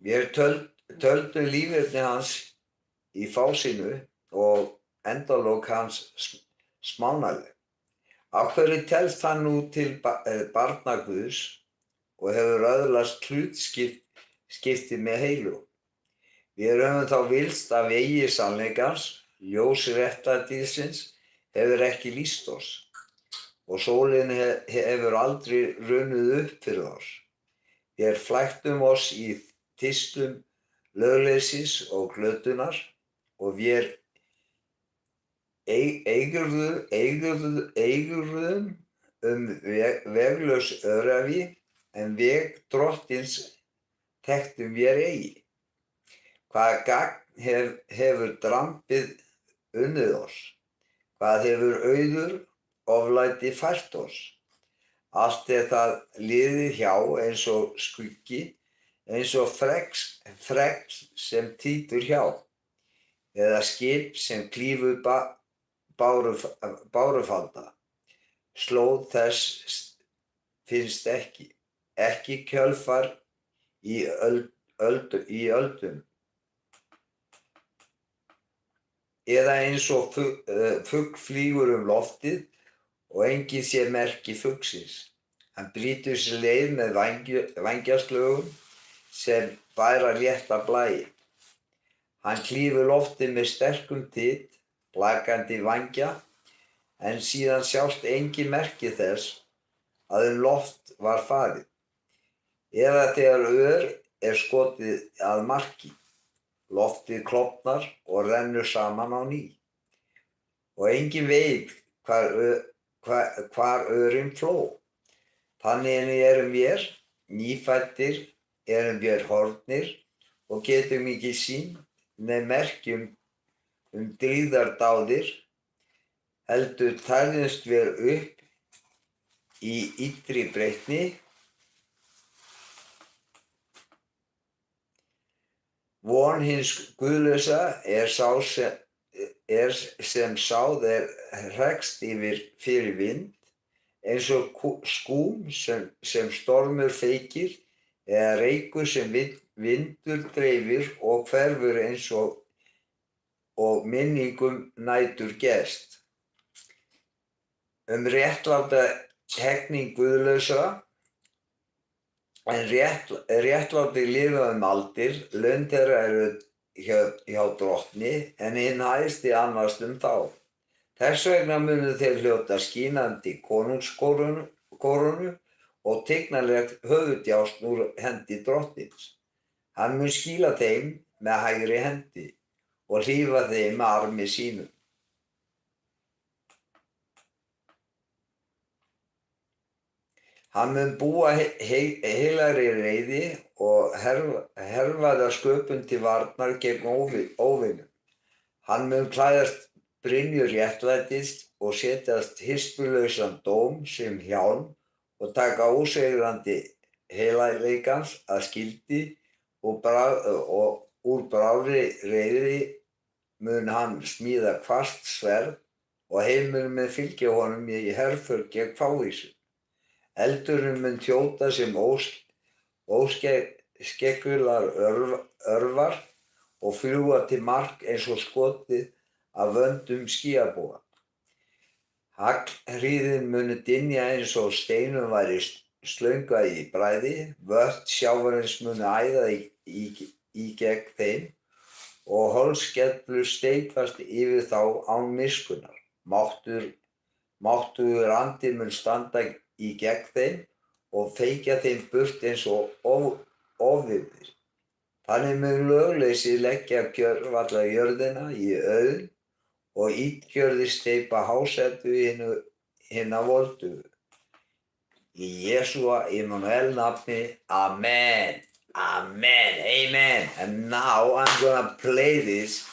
A: Vér töldum líferni hans í fásinnu og endalok hans smánarleg. Af hverju telst hann nú til barna Guðs og hefur öðlast hlutskipti með heilu. Við höfum þá villst af vegi sannleikans, ljós réttlætisins hefur ekki lýst oss og sólin hefur aldrei runnið upp fyrir oss. Við flæktum oss í tistum lögleysis og glötunar og við eigurðum veglaus öræfi en veg drottins þekktum við eigi. Hvað gagn hefur drambið unnið oss? Hvað hefur auður oflæti fært oss? Allt það liðið hjá eins og skuggi, eins og fregn sem títur hjá, eða skip sem klífur bárufalda. Slóð þess finnst ekki kjölfar í öldum. Eða eins og fugl flýgur loftið og enginn sér merki fuglsins. Hann brýtur sér leið með vængjaslögum sem bæra létta blæi. Hann klýfur loftið með sterkum tit, blakandi vængja, en síðan sjást engin merki þess að loft var farið. Eða þegar skotið að marki, loftið klofnar og rennur saman á ný. Og enginn veit hvar örin fló. Þannig erum við, nýfæddir erum við horfnir og getum ekki sýnt með merkjum dríðardáðir, heldur tærðumst við upp í illri breytni. Von hins guðlausa sem sáð hrekst fyrir vind, eins og skúm sem stormur feykir, eða reykur sem vindur dreifir og hverfur eins og minningum nætur gerst. Réttláta hegning guðlausra, en réttlátir lifa aldir, laun þeirra eru hjá drottni, en hinn hæsti annast þá. Þess vegna munu þeir hljóta skínandi konungskorunu og tignarlegt höfuðdjásn úr hendi drottins. Hann mun skýla þeim með hægri hendi og hlífa þeim með armi sínum. Hann mun búa heilagri reiði og herfaða sköpun til varnar gegn óvinum. Hann mun klæðast brynju réttlætis og setjast hispulausan dóm sem hjálm og taka ósegrandi heilagleikans að skildi og úr bráðri reiði mun hann smíða hvasst sverð og heimurinn mun fylgja honum í herför gegn fávísu. Eldurinn mun þjóta sem óskeggular örvar og fljúga til mark eins og skotið af vöndum skýjabóga. Haglhríðin muni dynja eins og steinum væri slöngvað í bræði, vötn sjávarins muni æða í gegn þeim og holskellur steypast yfir þá án miskunnar. Máttugur andi mun standa í gegn þeim og feykja þeim burt eins og ofviðir. Þannig mun lögleysi leggja gjörvalla jörðina í auðn og illgjörðir steypa hásetu hinna voldugu. Í Jesúa Immanuel nafni, amen, amen, amen. And now I'm gonna play this.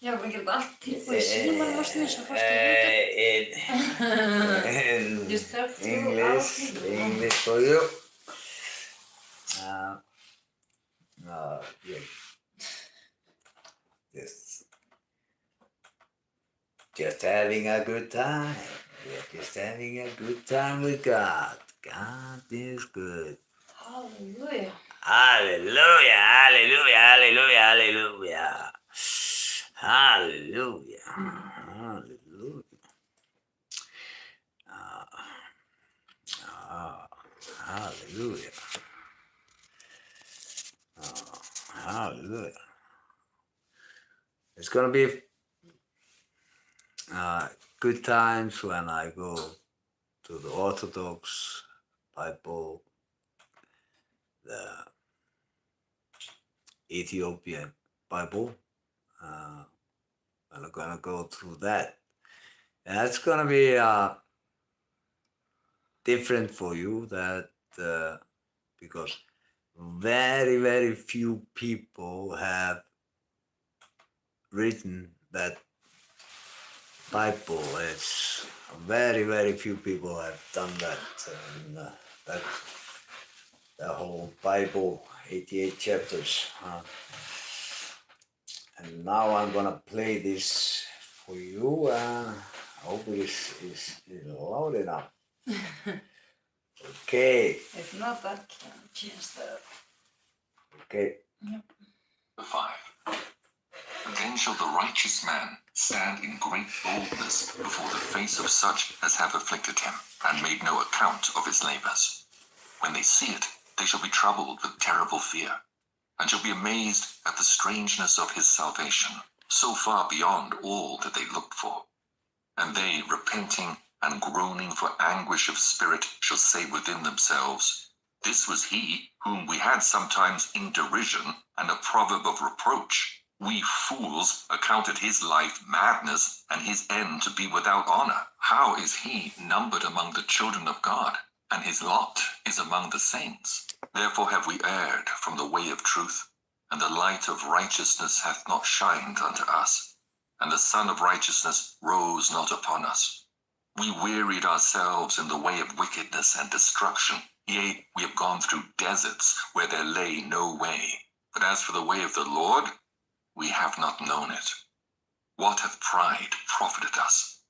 B: Já, við gerum allt tilbúið í símanum og snýst og fast
A: in English for you. Yeah. Just having a good time. We're just having a good time with God. God is good.
B: Halleluja.
A: Hallelujah, hallelujah, hallelujah, hallelujah. Hallelujah, hallelujah. Hallelujah. Hallelujah. It's going to be good times when I go to the Orthodox Bible, the Ethiopian Bible. I'm going to go through that. And it's going to be different for you that because very, very few people have written that Bible. It's very, very few people have done that. And, the whole Bible, 88 chapters. And now I'm gonna play this for you. I hope it is loud enough. Okay.
B: If not, that can change that.
A: Okay.
B: Yep.
D: 5. Then shall the righteous man stand in great boldness before the face of such as have afflicted him, and made no account of his labors. When they see it, they shall be troubled with terrible fear, and shall be amazed at the strangeness of his salvation, so far beyond all that they looked for. And they, repenting and groaning for anguish of spirit, shall say within themselves, This was he whom we had sometimes in derision and a proverb of reproach. We fools accounted his life madness and his end to be without honor. How is he numbered among the children of God, and his lot is among the saints? Therefore have we erred from the way of truth, and the light of righteousness hath not shined unto us, and the sun of righteousness rose not upon us. We wearied ourselves in the way of wickedness and destruction. Yea, we have gone through deserts where there lay no way. But as for the way of the Lord, we have not known it. What hath pride profited us?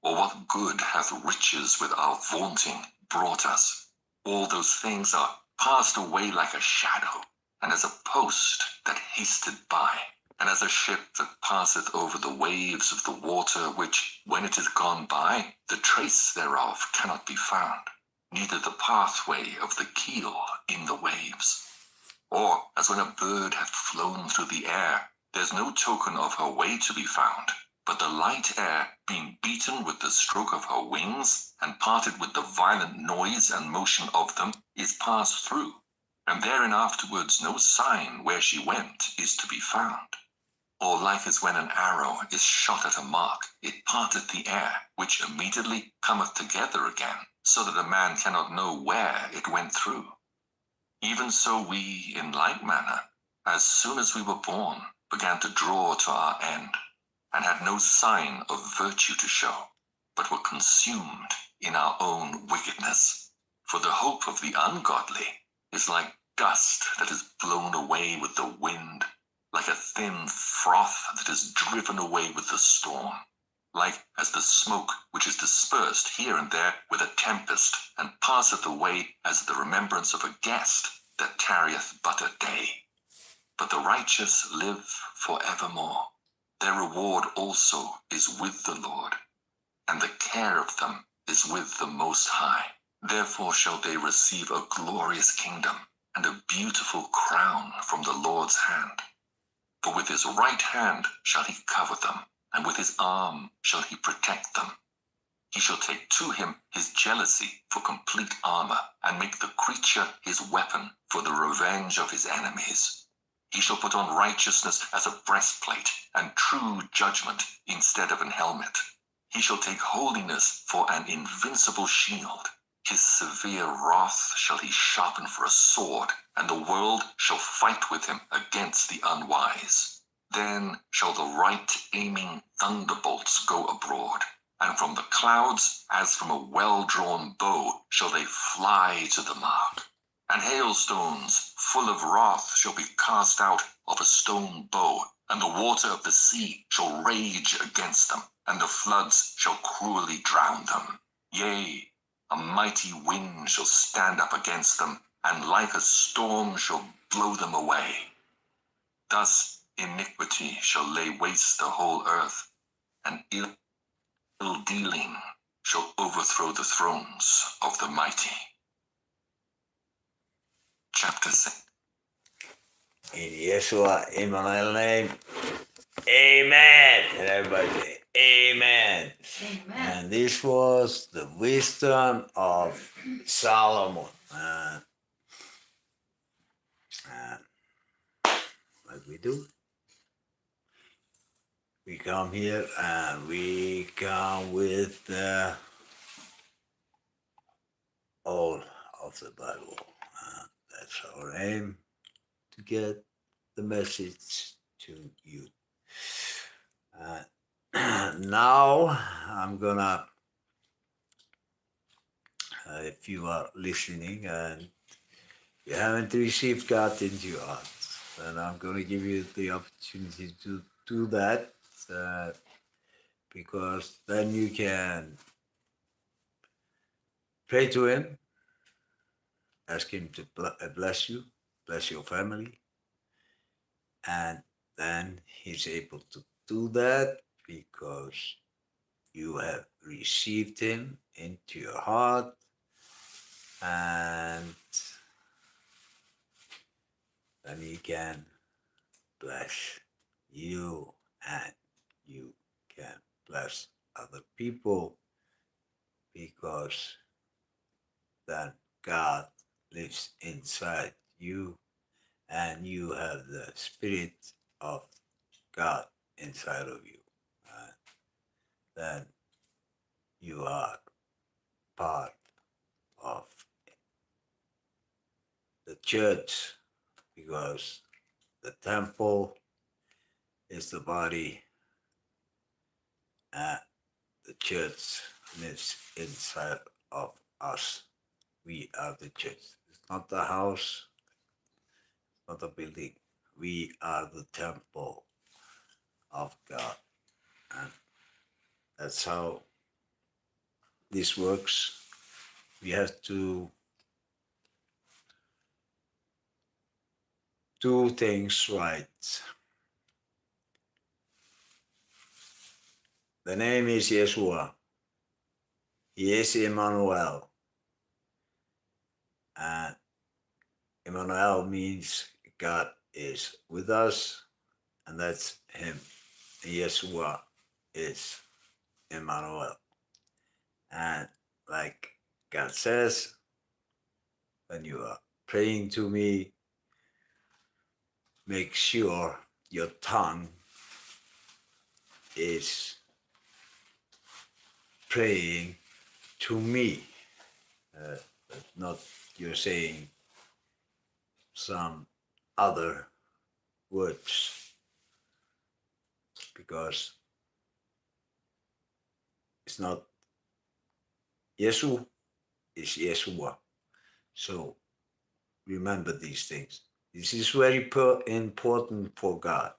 D: Or what good hath riches with our vaunting brought us? All those things are passed away like a shadow, and as a post that hasted by, and as a ship that passeth over the waves of the water, which, when it is gone by, the trace thereof cannot be found, neither the pathway of the keel in the waves. Or as when a bird hath flown through the air, there's no token of her way to be found, but the light air, being beaten with the stroke of her wings, and parted with the violent noise and motion of them, is passed through, and therein afterwards no sign where she went is to be found. Or like as when an arrow is shot at a mark, it parteth the air, which immediately cometh together again, so that a man cannot know where it went through. Even so we, in like manner, as soon as we were born, began to draw to our end, and had no sign of virtue to show, but were consumed in our own wickedness. For the hope of the ungodly is like dust that is blown away with the wind, like a thin froth that is driven away with the storm, like as the smoke which is dispersed here and there with a tempest, and passeth away as the remembrance of a guest that tarrieth but a day. But the righteous live for evermore. Their reward also is with the Lord, and the care of them is with the Most High. Therefore shall they receive a glorious kingdom, and a beautiful crown from the Lord's hand. For with his right hand shall he cover them, and with his arm shall he protect them. He shall take to him his jealousy for complete armor, and make the creature his weapon for the revenge of his enemies. He shall put on righteousness as a breastplate, and true judgment instead of an helmet. He shall take holiness for an invincible shield. His severe wrath shall he sharpen for a sword, and the world shall fight with him against the unwise. Then shall the right-aiming thunderbolts go abroad, and from the clouds, as from a well-drawn bow, shall they fly to the mark. And hailstones full of wrath shall be cast out of a stone bow, and the water of the sea shall rage against them, and the floods shall cruelly drown them. Yea, a mighty wind shall stand up against them, and like a storm shall blow them away. Thus iniquity shall lay waste the whole earth, and ill-dealing shall overthrow the thrones of the mighty. Chapter 6.
A: In Yeshua Emmanuel name, amen. And everybody say, amen.
B: Amen.
A: And this was the wisdom of Solomon. What we do? We come here and we come with all of the Bible. That's our aim, to get the message to you. Now I'm gonna, if you are listening and you haven't received God into your heart, then I'm gonna give you the opportunity to do that, because then you can pray to Him, ask Him to bless you, bless your family, and then He's able to do that because you have received Him into your heart, and then He can bless you, and you can bless other people, because then God lives inside you, and you have the Spirit of God inside of you. Then you are part of the church, because the temple is the body, and the church lives inside of us. We are the church. It's not the house, not the building. We are the temple of God. And that's how this works. We have to do things right. The name is Yeshua. He is Emmanuel. And Emmanuel means God is with us, and that's Him. Yeshua is Emmanuel. And like God says, when you are praying to me, make sure your tongue is praying to me. Not you're saying some other words, because it's not Yesu, it's Yeshua. So remember these things. This is very important for God,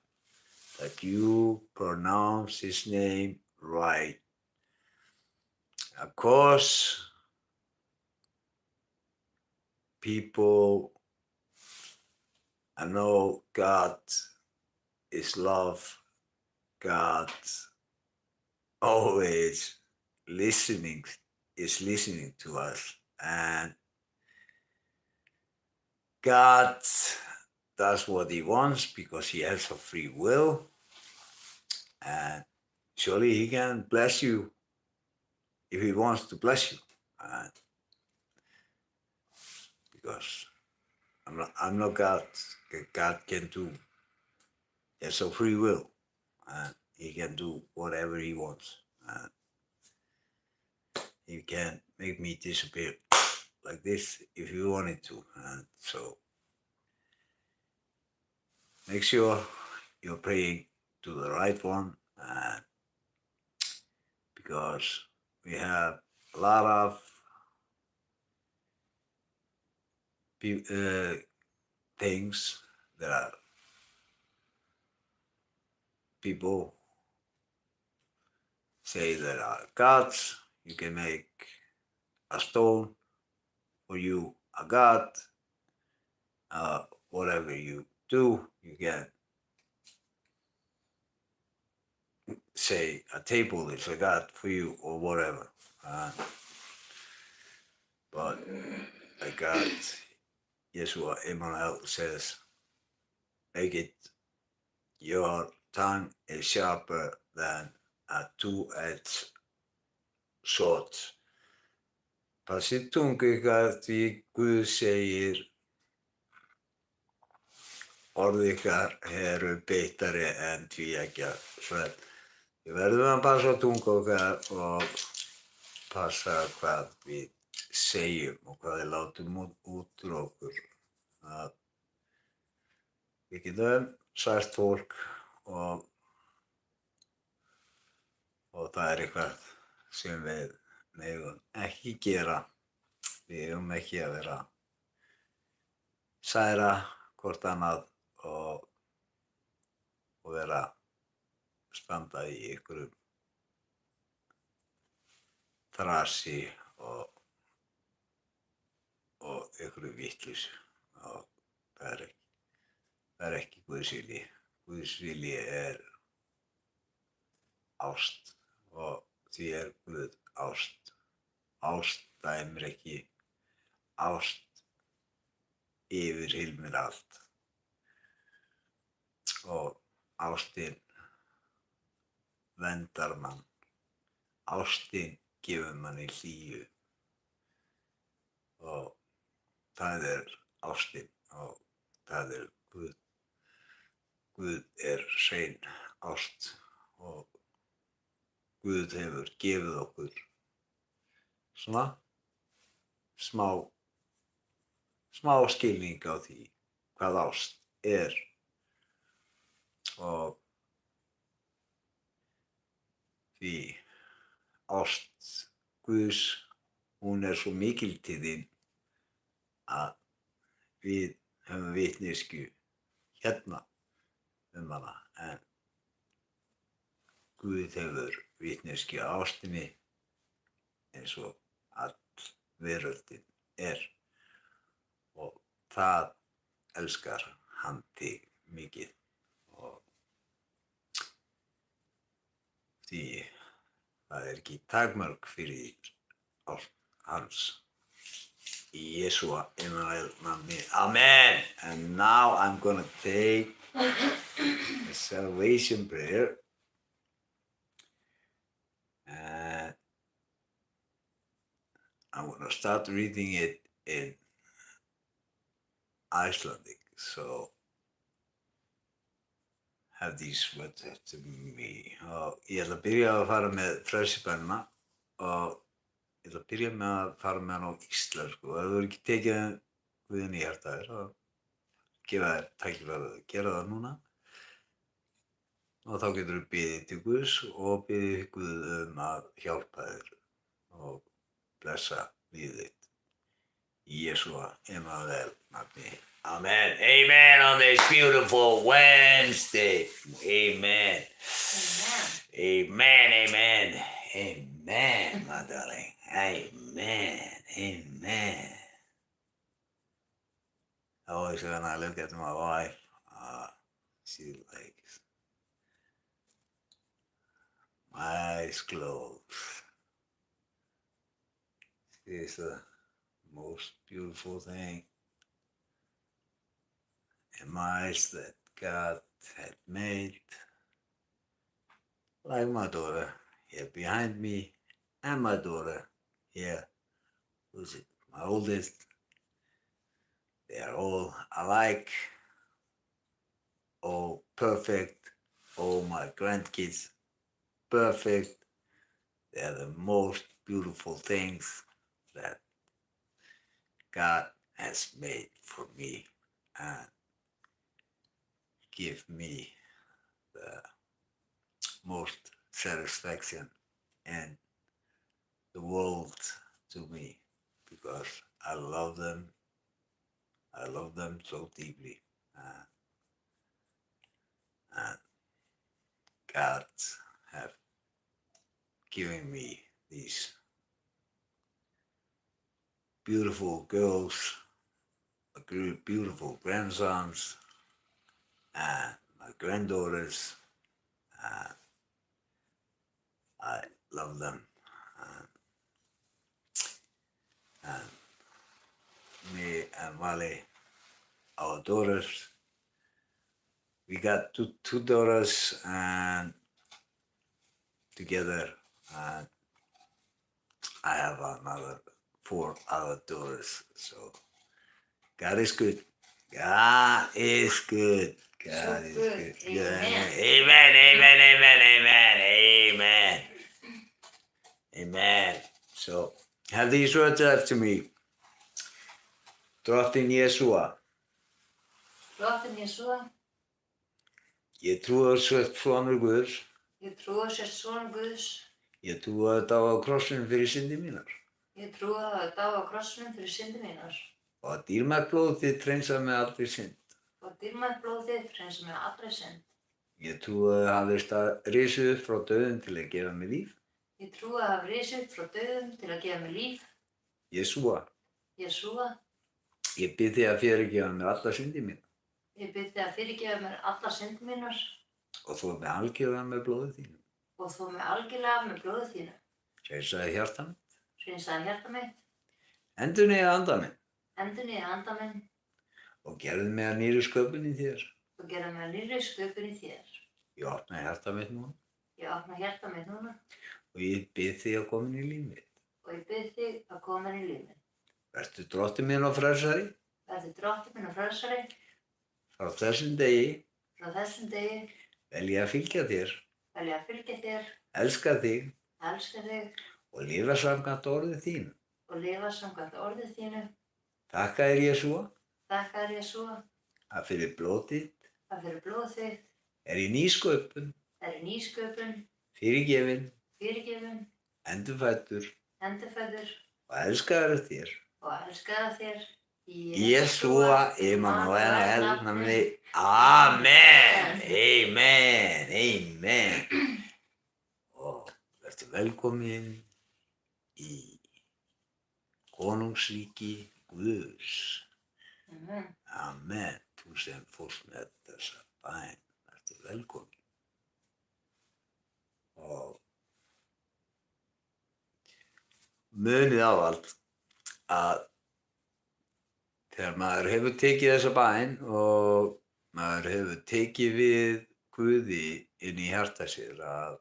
A: that you pronounce his name right. Of course, people, I know God is love. God always is listening to us. And God does what he wants because he has a free will. And surely he can bless you if he wants to bless you. Because I'm not God. God can do. He has a free will. And he can do whatever he wants. And he can make me disappear like this if he wanted to. And so make sure you're praying to the right one, because we have a lot of things that are people say that are gods. You can make a stone for you a god. Whatever you do, you can say a table is a god for you or whatever. But a God, Yeshua Emmanuel says, make it, your tongue is sharper than a two-edged sword. Passið tungu ykkar því Guð segir, orð ykkar eru beittari en tvíeggja sverd. Við verðum að passa tungu okkar og passa hvað við segjum og hvað við látum út úr okkur. Að við getum sært fólk og það er eitthvað sem við megum ekki gera. Við eigum ekki að vera særa hvort annað og vera standa í einhverjum þrasi og einhverju vitleysu. Og það er ekki Guðs vilji. Guðs vilji er ást og því er Guð ást. Ást dæmir ekki, ást yfirhylmir allt. Og ástin verndar mann. Ástin gefur manni hlýju. Og það er ástin og það er Guð. Guð er hrein ást og Guð hefur gefið okkur svona smá skilning á því hvað ást er. Og því ást Guðs, hún er svo mikil til þín að við höfum vitneskju hérna hana, en Guð hefur vitneskju á ástinni eins og all veröldin er. Og það elskar hann þig mikið. Og því það er ekki takmörk fyrir ást hans. Í Yeshua Emmanuel nafni. Amen. And now I'm gonna take the salvation prayer. And I'm gonna start reading it in Icelandic. So have these words after me. Og ég ætla að byrja að fara með frelsibænina og ég ætla að byrja með að fara með hann á íslensku og ef þú er ekki tekið Guðinn í hjarta þér þá gefa þér tækifæri að gera það núna og þá getur þú beðið til Guðs og beðið Guð að hjálpa þér og blessa lífið þitt. Í Jesúa Emmanuel nafni. Amen. Amen on this beautiful Wednesday. Amen. Amen, amen. Amen, my darling. Amen. Amen. Always when I look at my wife, she's like, my eyes closed. She's the most beautiful thing in my eyes that God had made. Like my daughter here behind me and my daughter here, who's my oldest. They are all alike, all perfect, all my grandkids perfect. They are the most beautiful things that God has made for me and give me the most satisfaction in the world to me because I love them. I love them so deeply. And God have given me these beautiful girls, beautiful grandsons, and my granddaughters. I love them. And me and Wally, our daughters, we got two daughters and together, and I have another 4 other daughters. So God is good. God is good. God is good.
B: Amen.
A: Amen, amen, amen, amen, amen. Amen. So have these words after me. Drottinn Jesúa,
B: Drottinn Jesúa,
A: ég trúi að þú ert sonur Guðs.
B: ég trúi að sért sonur Guðs.
A: Ég trúi að þetta á krossinum fyrir syndi mínar.
B: Ég trúi að þetta á krossinum fyrir syndir mínar.
A: Og að dýrmætt blóð þitt hreinsaði mig allri synd.
B: Og dýrmætt blóð þitt hreinsaði mig allri synd.
A: Ég trúi að hafðist risið upp frá dauðum til að gefa mig líf.
B: Ég trúi að hafa risið upp frá dauðum til að gefa mig líf.
A: Jesúa,
B: Jesúa,
A: ég bið þig að fyrirgefa mér alla syndi mína.
B: ég bið þig að fyrirgefa mér alla syndir mínar
A: Og þú mig algjörlega með blóðið þínu.
B: og þú mig algjörlega með blóðu þínu.
A: Hreinsaði hjarta mitt.
B: Hreinsaði hjarta mitt,
A: Endurnýjaði anda minn.
B: endurnýjaði anda minn
A: Og gerði mig að nýrri sköpun í þér.
B: og gerði mig að nýrri sköpun í þér.
A: Ég opnaði hjarta mitt núna.
B: Ég opna hjarta mitt núna
A: Og ég bið þig að koma inn í líf mitt.
B: og ég bið þig að koma inn í líf mitt.
A: Vertu drottinn minn og frelsari.
B: Vertu drottinn minn og frelsari.
A: Frá þessum degi
B: Frá þessum degi
A: vel ég að fylgja þér.
B: vel ég að fylgja þér,
A: Elska þig
B: elska þig
A: og lifa samkvæmt orðið þínu.
B: og lifa samkvæmt orðið þínu.
A: Þakka þér Jesúa
B: Þakka þér Jesúa
A: að fyrir blóð þitt
B: að fyrir blóð þitt
A: er í nýsköpun,
B: er í nýsköpun,
A: fyrirgefin,
B: fyrirgefin,
A: endurfæddur
B: endurfæddur
A: og elskaður af þér.
B: og elskaða þér.
A: Jesúa Emmanuel nafni. Amen. Amen. Amen. Og verður velkomin í konungsríki Guðs.
B: Amen.
A: Amen. Þú sem fórst með þessa bæn, verður velkomin. Og munið ávallt að þegar maður hefur tekið þessa bæn og maður hefur tekið við Guði inn í hjarta sér að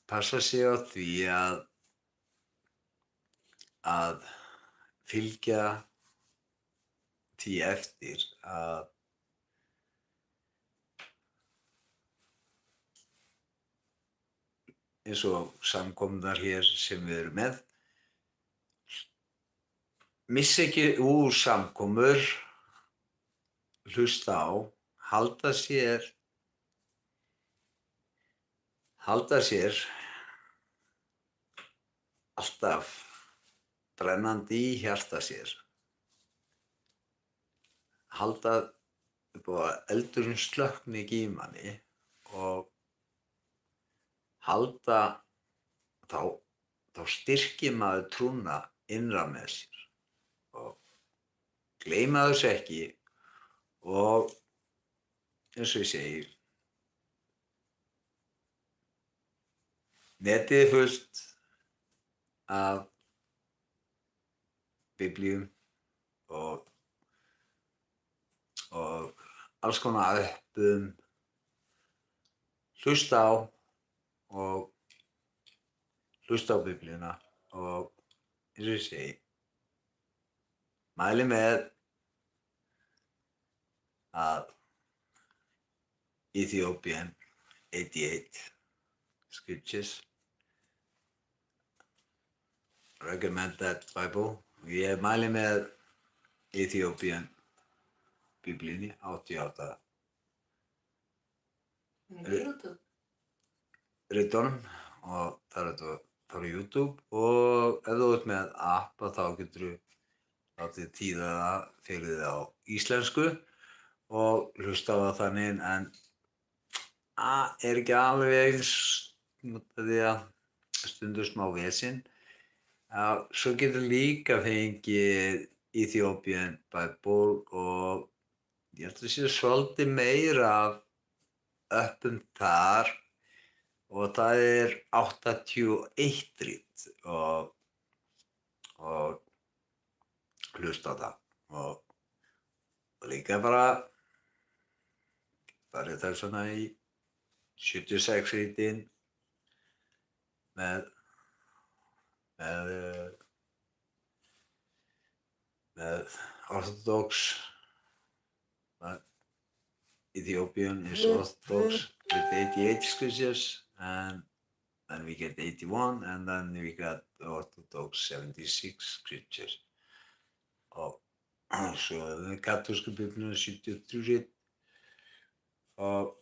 A: passa sig á því að fylgja því eftir að eins og samkomnar hér sem við erum með. Missa ekki úr samkomur, hlusta á, halda sér alltaf brennandi í hjarta sér. Halda upp á að eldurinn slökkni ekki í manni og halda þá styrkir maður trúna innra með sér og gleyma þessu ekki og eins og ég segi, netið er fullt af biblíum og alls konar appum, hlusta á biblíuna og eins og ég segi, mæli með að Ethiopian 88 scriptures, recommend that Bible. Ég mæli með Ethiopian biblíunni 88
B: YouTube.
A: ritunum og það er þetta á YouTube og ef þú ert með app þá getur þú látið þýða það fyrir þig á íslensku og hlusta á það þannig en er ekki alveg eins því að stundur smá vesinn. Svo getur líka fengið Ethiopian Bible og ég held að sé svolítið meira af appum þar og það er 81 rit og hlusta á það og líka bara farið þær svona í 76 ritin með Orthodox. Ethiopian is Orthodox with 88 scriptures and then we get 81 and then we got Orthodox 76 scriptures. Og svo er katólsku biblíuna 73 rit og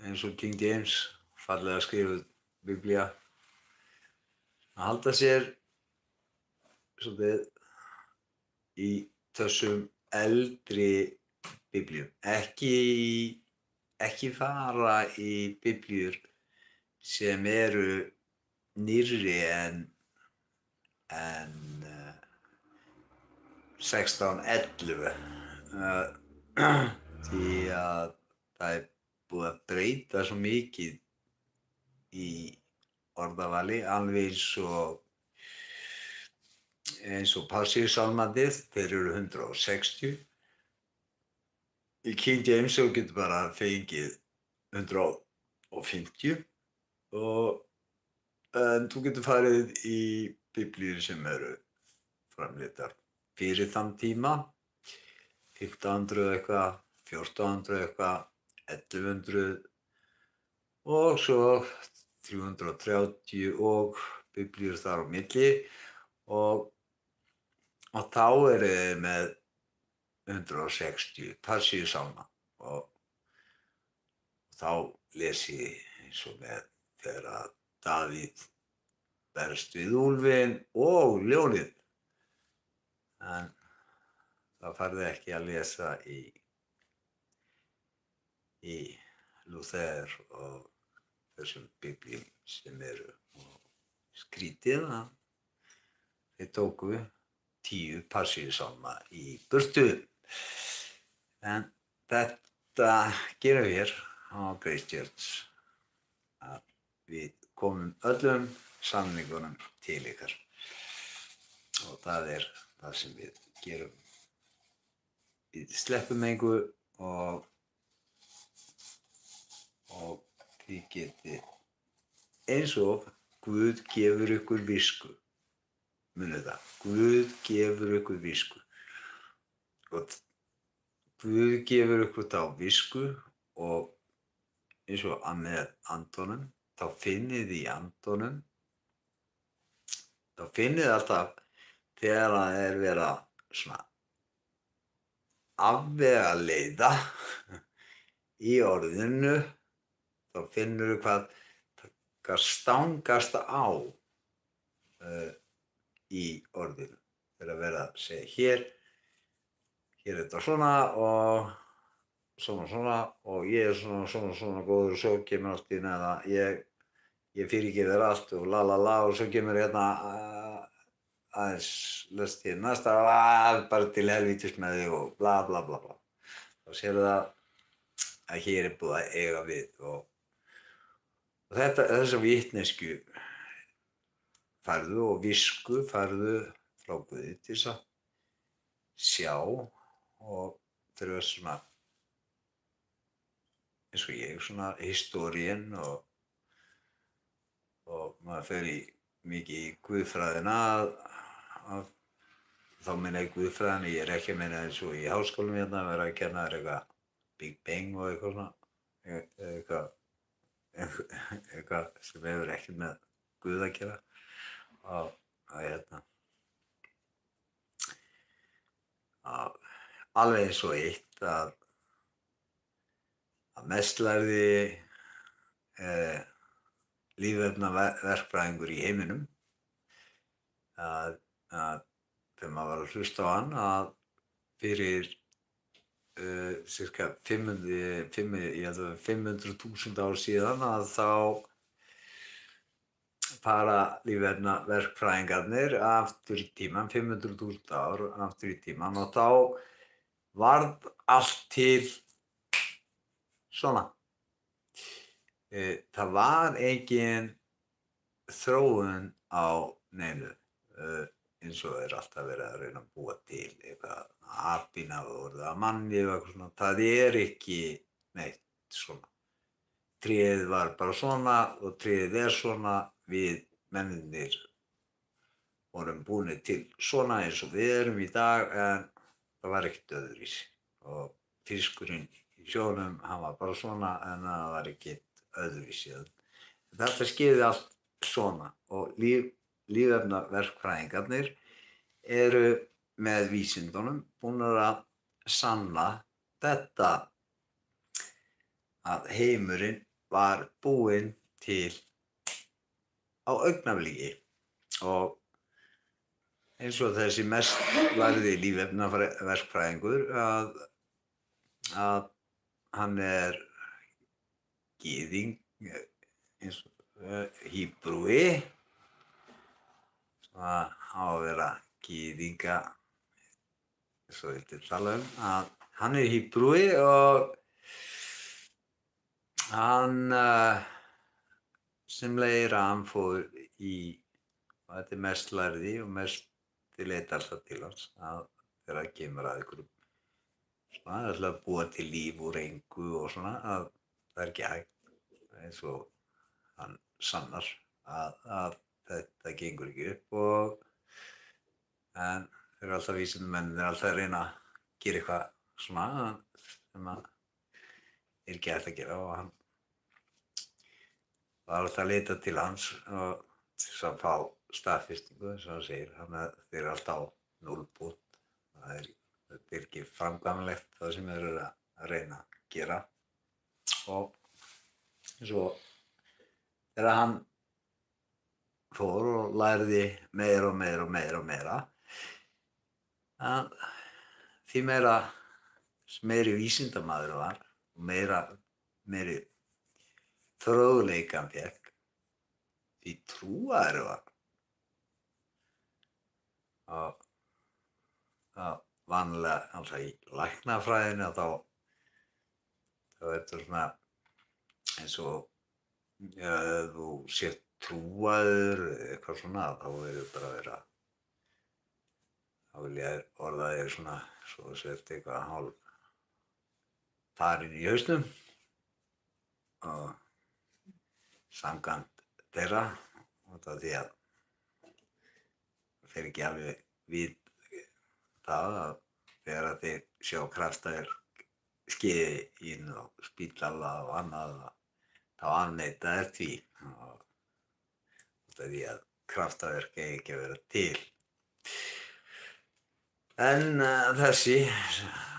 A: eins og King James, fallega skrifuð biblía, að halda sér svolítið í þessum eldri biblíum, ekki fara í biblíur sem eru nýrri en 1611 því að það er búið að breyta svo mikið í orðavali, alveg eins og Passíusálmarnir, þeir eru 160. Í King James þú getur bara fengið 150 en þú getur farið í biblíur sem eru framleiddar fyrir þann tíma, 1500 eitthvað, 1400 eitthvað, 1100 og svo 330 og biblíur þar á milli og þá eru þið með 160 Passíusálma og þá les ég eins og með þegar að Davíð berst við úlfinn og ljónið en það farði ekki að lesa í Lúther og þessum biblíum sem eru skrítið að þeir tóku 10 Passíusálma í burtu. En þetta gerum við hér á Grace Church að við komum öllum samningunum til ykkar og það er það sem við gerum. Við sleppum engu og þið getið eins og Guð gefur ykkur visku. Munið það, Guð gefur ykkur visku og Guð gefur ykkur þá visku og eins og með andunum, þá finnið þið í andunum, þá finnið þið alltaf þegar það verið að svona afvegaleiða í orðinu, þá finnur hvað stangast á í orðinu. Þegar verið að segja hér er þetta svona og svona og ég er svona góður og svo kemur allt í einu að ég fyrirgef þér allt og la og svo kemur hérna aðeins lest hér næsta bara til helvítis með þig og bla. Þá sérðu það að hér er búið að eiga við og þessa vitneskju færðu og visku færðu frá Guði til þess að sjá og þeir eru svona eins og ég, svona historien og maður fer mikið í guðfræðina þá meina ég guðfræðina, ég er ekki að meina eins og í háskólum hérna að vera að kenna þér eitthvað Big Bang og eitthvað svona, eitthvað sem hefur ekki með Guð að gera og hérna alveg eins og eitt að mestlærði lífefnaverkfræðingur í heiminum að þegar maður var að hlusta á hann að fyrir sirka 500.000 ár síðan að þá fara lífefnaverkfræðingarnir aftur í tímann, 500.000 ár aftur í tímann og þá varð allt til svona. Það var engin þróun á neinu eins og er alltaf verið að reyna að búa til eitthvað apinn hafa orðið að manni eða eitthvað svona. Það er ekki neitt svona. Tréð var bara svona og tréð er svona. Við mennirnir vorum búnir til svona eins og við erum í dag en það var ekkert öðruvísi og fiskurinn í sjónum, hann var bara svona en það var ekkert öðruvísi. Þetta skeiði allt svona og lífefnaverkfræðingarnir eru með vísindunum búnir að sanna þetta að heimurinn var búinn til á augnabliki og eins og þessi mestlærði lífefnaverkfræðingur að hann er gyðing eins og híbrúi það á að vera gyðinga eins og þetta tala að hann er híbrúi og hann sem leiðir að hann fór í og þetta er mestlærði og mest leitar alltaf til hans að þegar það kemur að einhverjum svona alltaf að búa til líf úr engu og svona að það er ekki hægt eins og hann sannar að þetta gengur ekki upp og en þeir eru alltaf vísindamennirnir alltaf að reyna að gera eitthvað svona sem að er ekki hægt að gera og hann var alltaf að leita til hans og til þess að fá staðfestingu eins og hann segir, þeir eru alltaf á núllpunkt, þetta er ekki framkvæmanlegt það sem þeir eru að reyna að gera og eins og þegar hann fór og lærði meira að því meiri vísindamaður var og meiri fróðleika hann fékk því trúaður var og vanlega alltaf í læknafræðinu þá er þetta svona eins og ef þú sért trúaður eitthvað svona þá verður bara að vera þá vil ég orða þér svona svo þú sért eitthvað hálf farinn í hausnum og samkvæmt þeirra og það því að þeir ekki alveg við það að þegar þeir sjá kraftaverk skeiði inn á spítala og annað þá afneitaðir því. Og út af því að kraftaverk eigi ekki að vera til. En þessi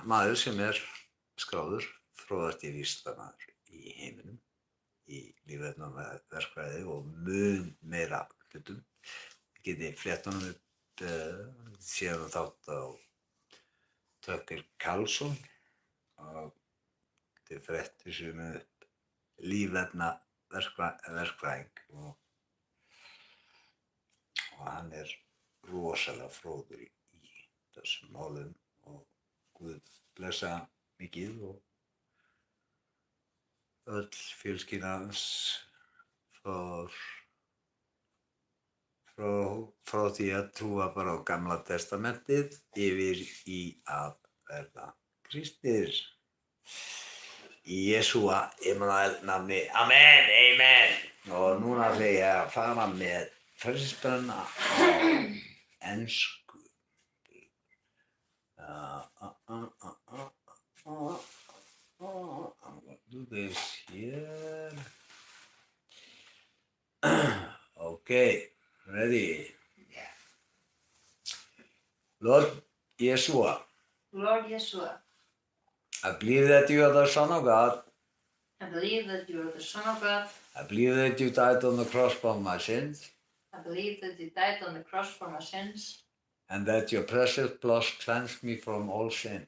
A: maður sem skráður fróðasti vísindamaður í heiminum, í lífefnaverkfræði og mun meira hlutum. Getið flett honum upp síðan þátt á Tucker Carlson og þið fréttir sem upp lífefnaverkfræðing og hann rosalega fróður í þessum málum og Guð blessa hann mikið og öll fjölskylda hans frá því að trúa bara á Gamla testamentið yfir í að verða kristnir. Í Jesúa Immanuel nafni. Amen, amen. Og núna ætla ég að fara með frelsisbönna á ensku. I'm going to do this here. Okay, ready?
B: Yeah.
A: Lord Yeshua,
B: Lord Yeshua,
A: I believe that you are the Son of God.
B: I believe that you are the Son of God.
A: I believe that you died on the cross for my sins,
B: I believe that you died on the cross for my sins,
A: and that your precious blood cleansed me from all sin.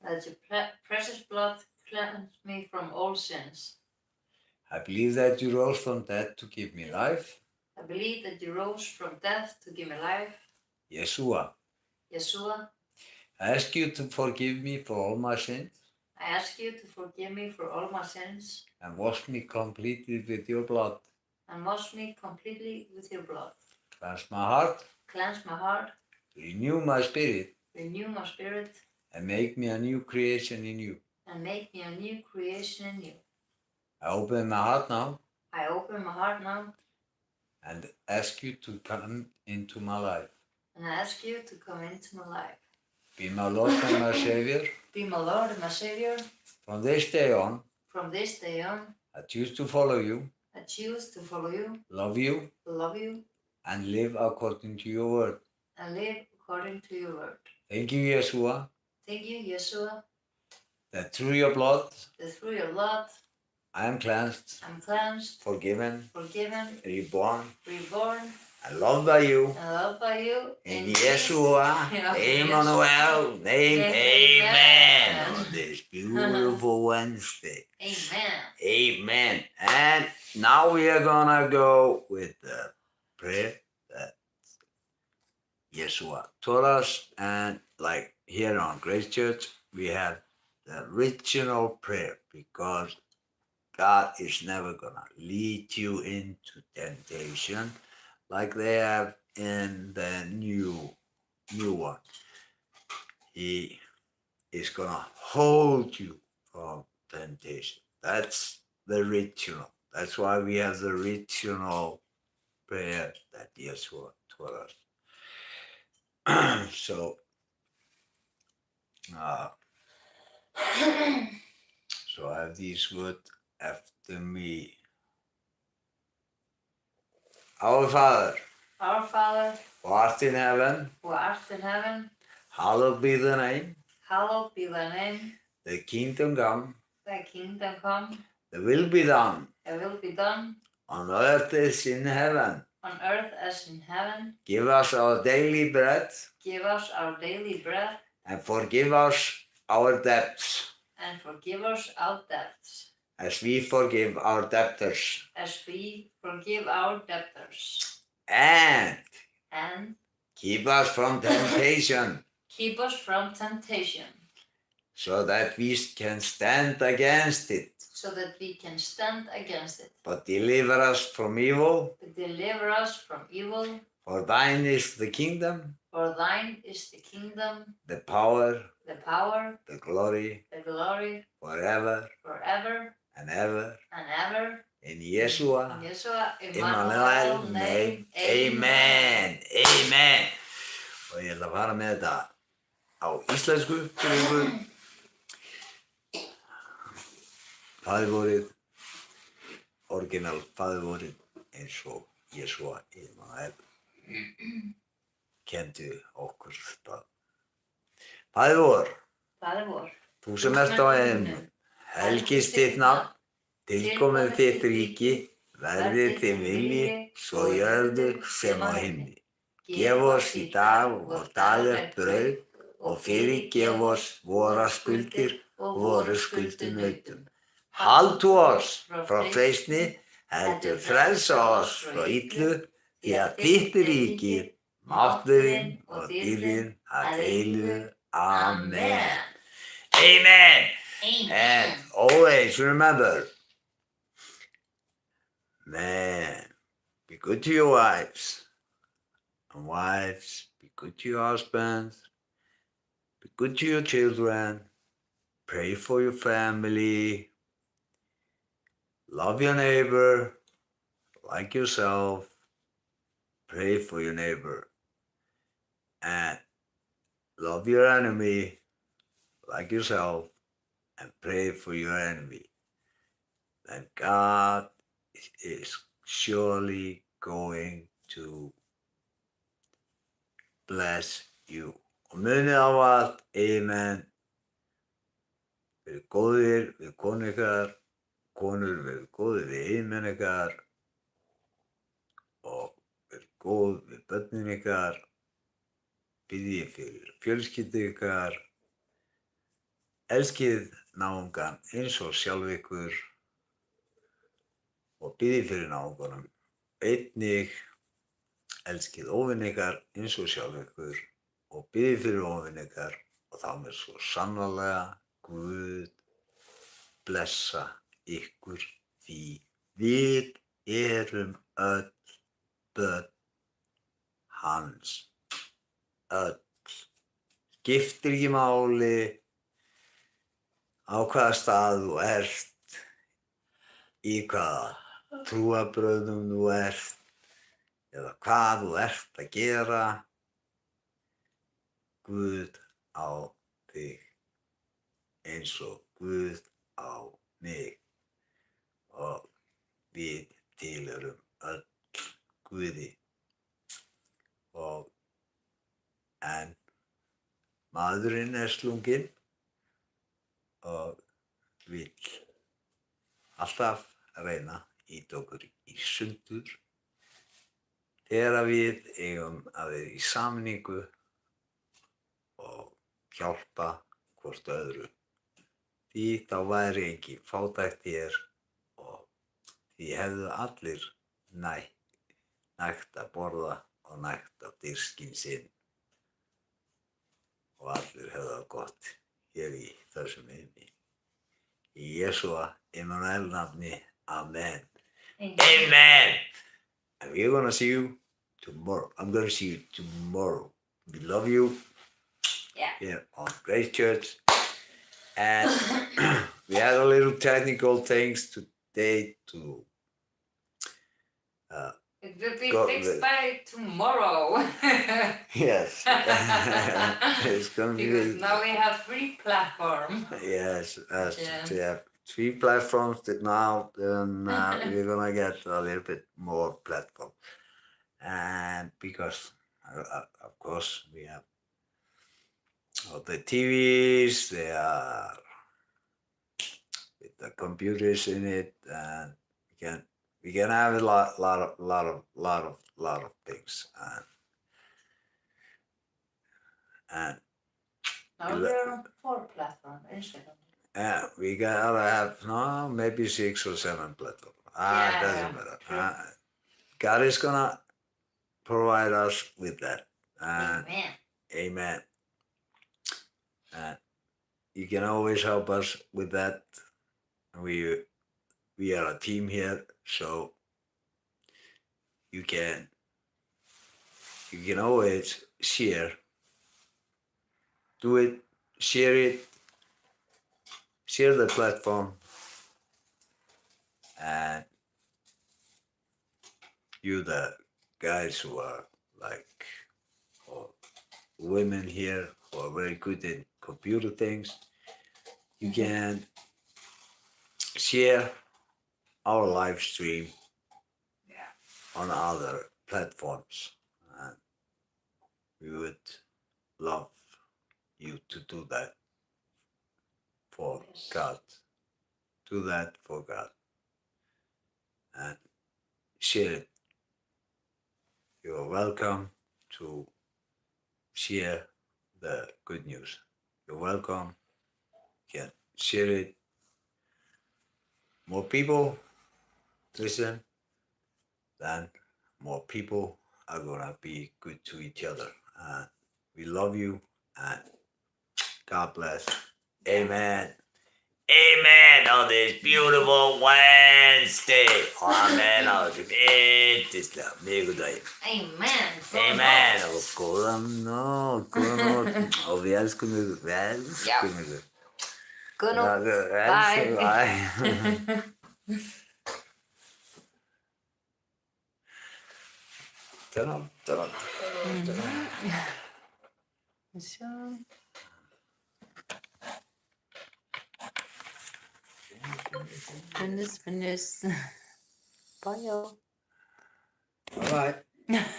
B: that your precious blood cleansed me from all sins.
A: I believe that you rose from death to give me life.
B: I believe that you rose from death to give me life.
A: Yeshua,
B: Yeshua,
A: I ask you to forgive me for all my sins
B: I ask you to forgive me for all my sins
A: and wash me completely with your blood.
B: and wash me completely with your blood.
A: Cleanse my heart,
B: Cleanse my heart,
A: renew my spirit,
B: renew my spirit,
A: and make me a new creation in you.
B: and make me a new creation in you.
A: I open my heart now
B: I open my heart now
A: and ask you to come into my life.
B: and I ask you to come into my life.
A: Be my Lord and my Savior.
B: Be my Lord and my Savior.
A: From this day on,
B: From this day on,
A: I choose to follow you,
B: I choose to follow you,
A: love you,
B: love you,
A: and live according to your word.
B: and live according to your word.
A: Thank you, Yeshua,
B: Thank you, Yeshua,
A: that through your blood
B: that through your blood
A: I am cleansed,
B: I'm cleansed,
A: forgiven,
B: forgiven,
A: reborn,
B: reborn,
A: and loved by you.
B: and loved by you.
A: In
B: Jesus'
A: Yeshua,
B: name,
A: Emmanuel, name,
B: Amen.
A: amen. On this beautiful Wednesday.
B: Amen.
A: Amen. And now we are gonna go with the prayer that Yeshua taught us. And like here on Grace Church, we have the original prayer because God is never gonna lead you into temptation like they have in the new one. He is gonna hold you from temptation. That's the original. That's why we have the original prayer that Yeshua taught us. So I have these words after me. Our Father,
B: Our Father,
A: who art in heaven,
B: who art in heaven,
A: hallowed be thy name.
B: hallowed be thy name.
A: Thy kingdom come,
B: Thy kingdom come,
A: thy will be done,
B: thy will be done,
A: on earth as in heaven.
B: on earth as in heaven.
A: Give us our daily bread,
B: Give us our daily bread,
A: and forgive us our debts,
B: and forgive us our debts,
A: as we forgive our debtors.
B: as we forgive our debtors.
A: And
B: And
A: keep us from temptation,
B: keep us from temptation,
A: so that we can stand against it.
B: so that we can stand against it.
A: But deliver us from evil,
B: But deliver us from evil,
A: for thine is the kingdom,
B: for thine is the kingdom,
A: the power,
B: the power,
A: the glory,
B: the glory,
A: forever
B: forever
A: and ever.
B: and ever.
A: In Yeshua,
B: In Yeshua,
A: Emmanuel
B: Emmanuel
A: name,
B: name,
A: amen, amen. Og ég ætla að fara með þetta á íslensku fyrir ykkur. Faðir vorið, orginal faðirvorinn eins og Jesúa Immanuel kendi okkur það. Faðir vor,
B: Faðir vor,
A: þú sem ert á himnum, helgist þitt nafn, tilkomið þitt ríki, verði þinn vilji, svo á jörðu sem á himni. Gef oss í dag vort daglegt brauð og fyrirgef oss vora skuldir og voru skuldunautum. Haltu oss frá freistni, heldur frelsa oss frá illu, því að þitt er ríkið, mátturinn og dýrðin að eilífu. Amen. Amen. And always remember, man, be good to your wives. And wives, be good to your husbands. Be good to your children. Pray for your family. Love your neighbor like yourself. Pray for your neighbor. And love your enemy like yourself. And pray for your enemy. Then God is surely going to bless you. Og munið á allt, amen. Verið góðir við konur ykkar, konur verið góðir við eiginmenn ykkar og verið góð við börnin ykkar, biðjið fyrir fjölskyldu ykkar, elskið náungan eins og sjálf ykkur og biðjið fyrir náunganum. Einnig elskið óvin ykkar eins og sjálf ykkur og biðjið fyrir óvin ykkar og þá með svo sannarlega Guð blessa ykkur því við erum öll börn hans. Öll. Skiptir ekki máli á hvaða stað þú ert, í hvaða trúarbrögðum þú ert, eða hvað þú ert að gera. Guð á þig eins og Guð á mig og við tilheyrum öll Guði en maðurinn er slunginn og vill alltaf reyna ýta okkur í sundur þegar við eigum að vera í sameiningu og hjálpa hvort öðru. Því þá væri engin fátækt hér og því hefðu allir nægt að borða og nægt af diskinn sinn og allir hefðu það gott hér í þessum heimi. Í Jesúa Immanuel nafni, amen. Amen. And we're gonna see you tomorrow. I'm gonna see you tomorrow. We love you.
B: Yeah.
A: Here on Grace Church. And we had a little technical things today to
B: It will be
A: Go
B: fixed
A: with-
B: by tomorrow.
A: yes. It's gonna
B: Because
A: be
B: now we have free platform.
A: yes,
B: Yeah.
A: we have 3 platforms that now then we're gonna get a little bit more platform. And because of course we have all the TVs, they are with the computers in it, and we can have a lot of things, and
B: Now we're on 4 platform instead of
A: we gotta have maybe 6 or 7 platforms. It doesn't matter.
B: true.
A: God is gonna provide us with that. And
B: Amen.
A: amen. And you can always help us with that. We are a team here, so you can always share. Do it, share it, share the platform, and you the guys who are like, or women here who are very good in computer things, you can share our live stream
B: Yeah.
A: on other platforms. And we would love you to do that for
B: Yes.
A: God. Do that for God. And share it. You're welcome to share the good news. You're welcome. You can share it. More people listen, then more people are gonna be good to each other. And we love you and God bless. Amen. Amen on this beautiful Wednesday. Amen. Artificial. Благодарю.
B: Amen.
A: Amen. Колано, колано. Овязками, вязками.
B: Good night. Bye.
A: Bye. Turn on.
B: So. Finish. Bye, y'all.
A: All right.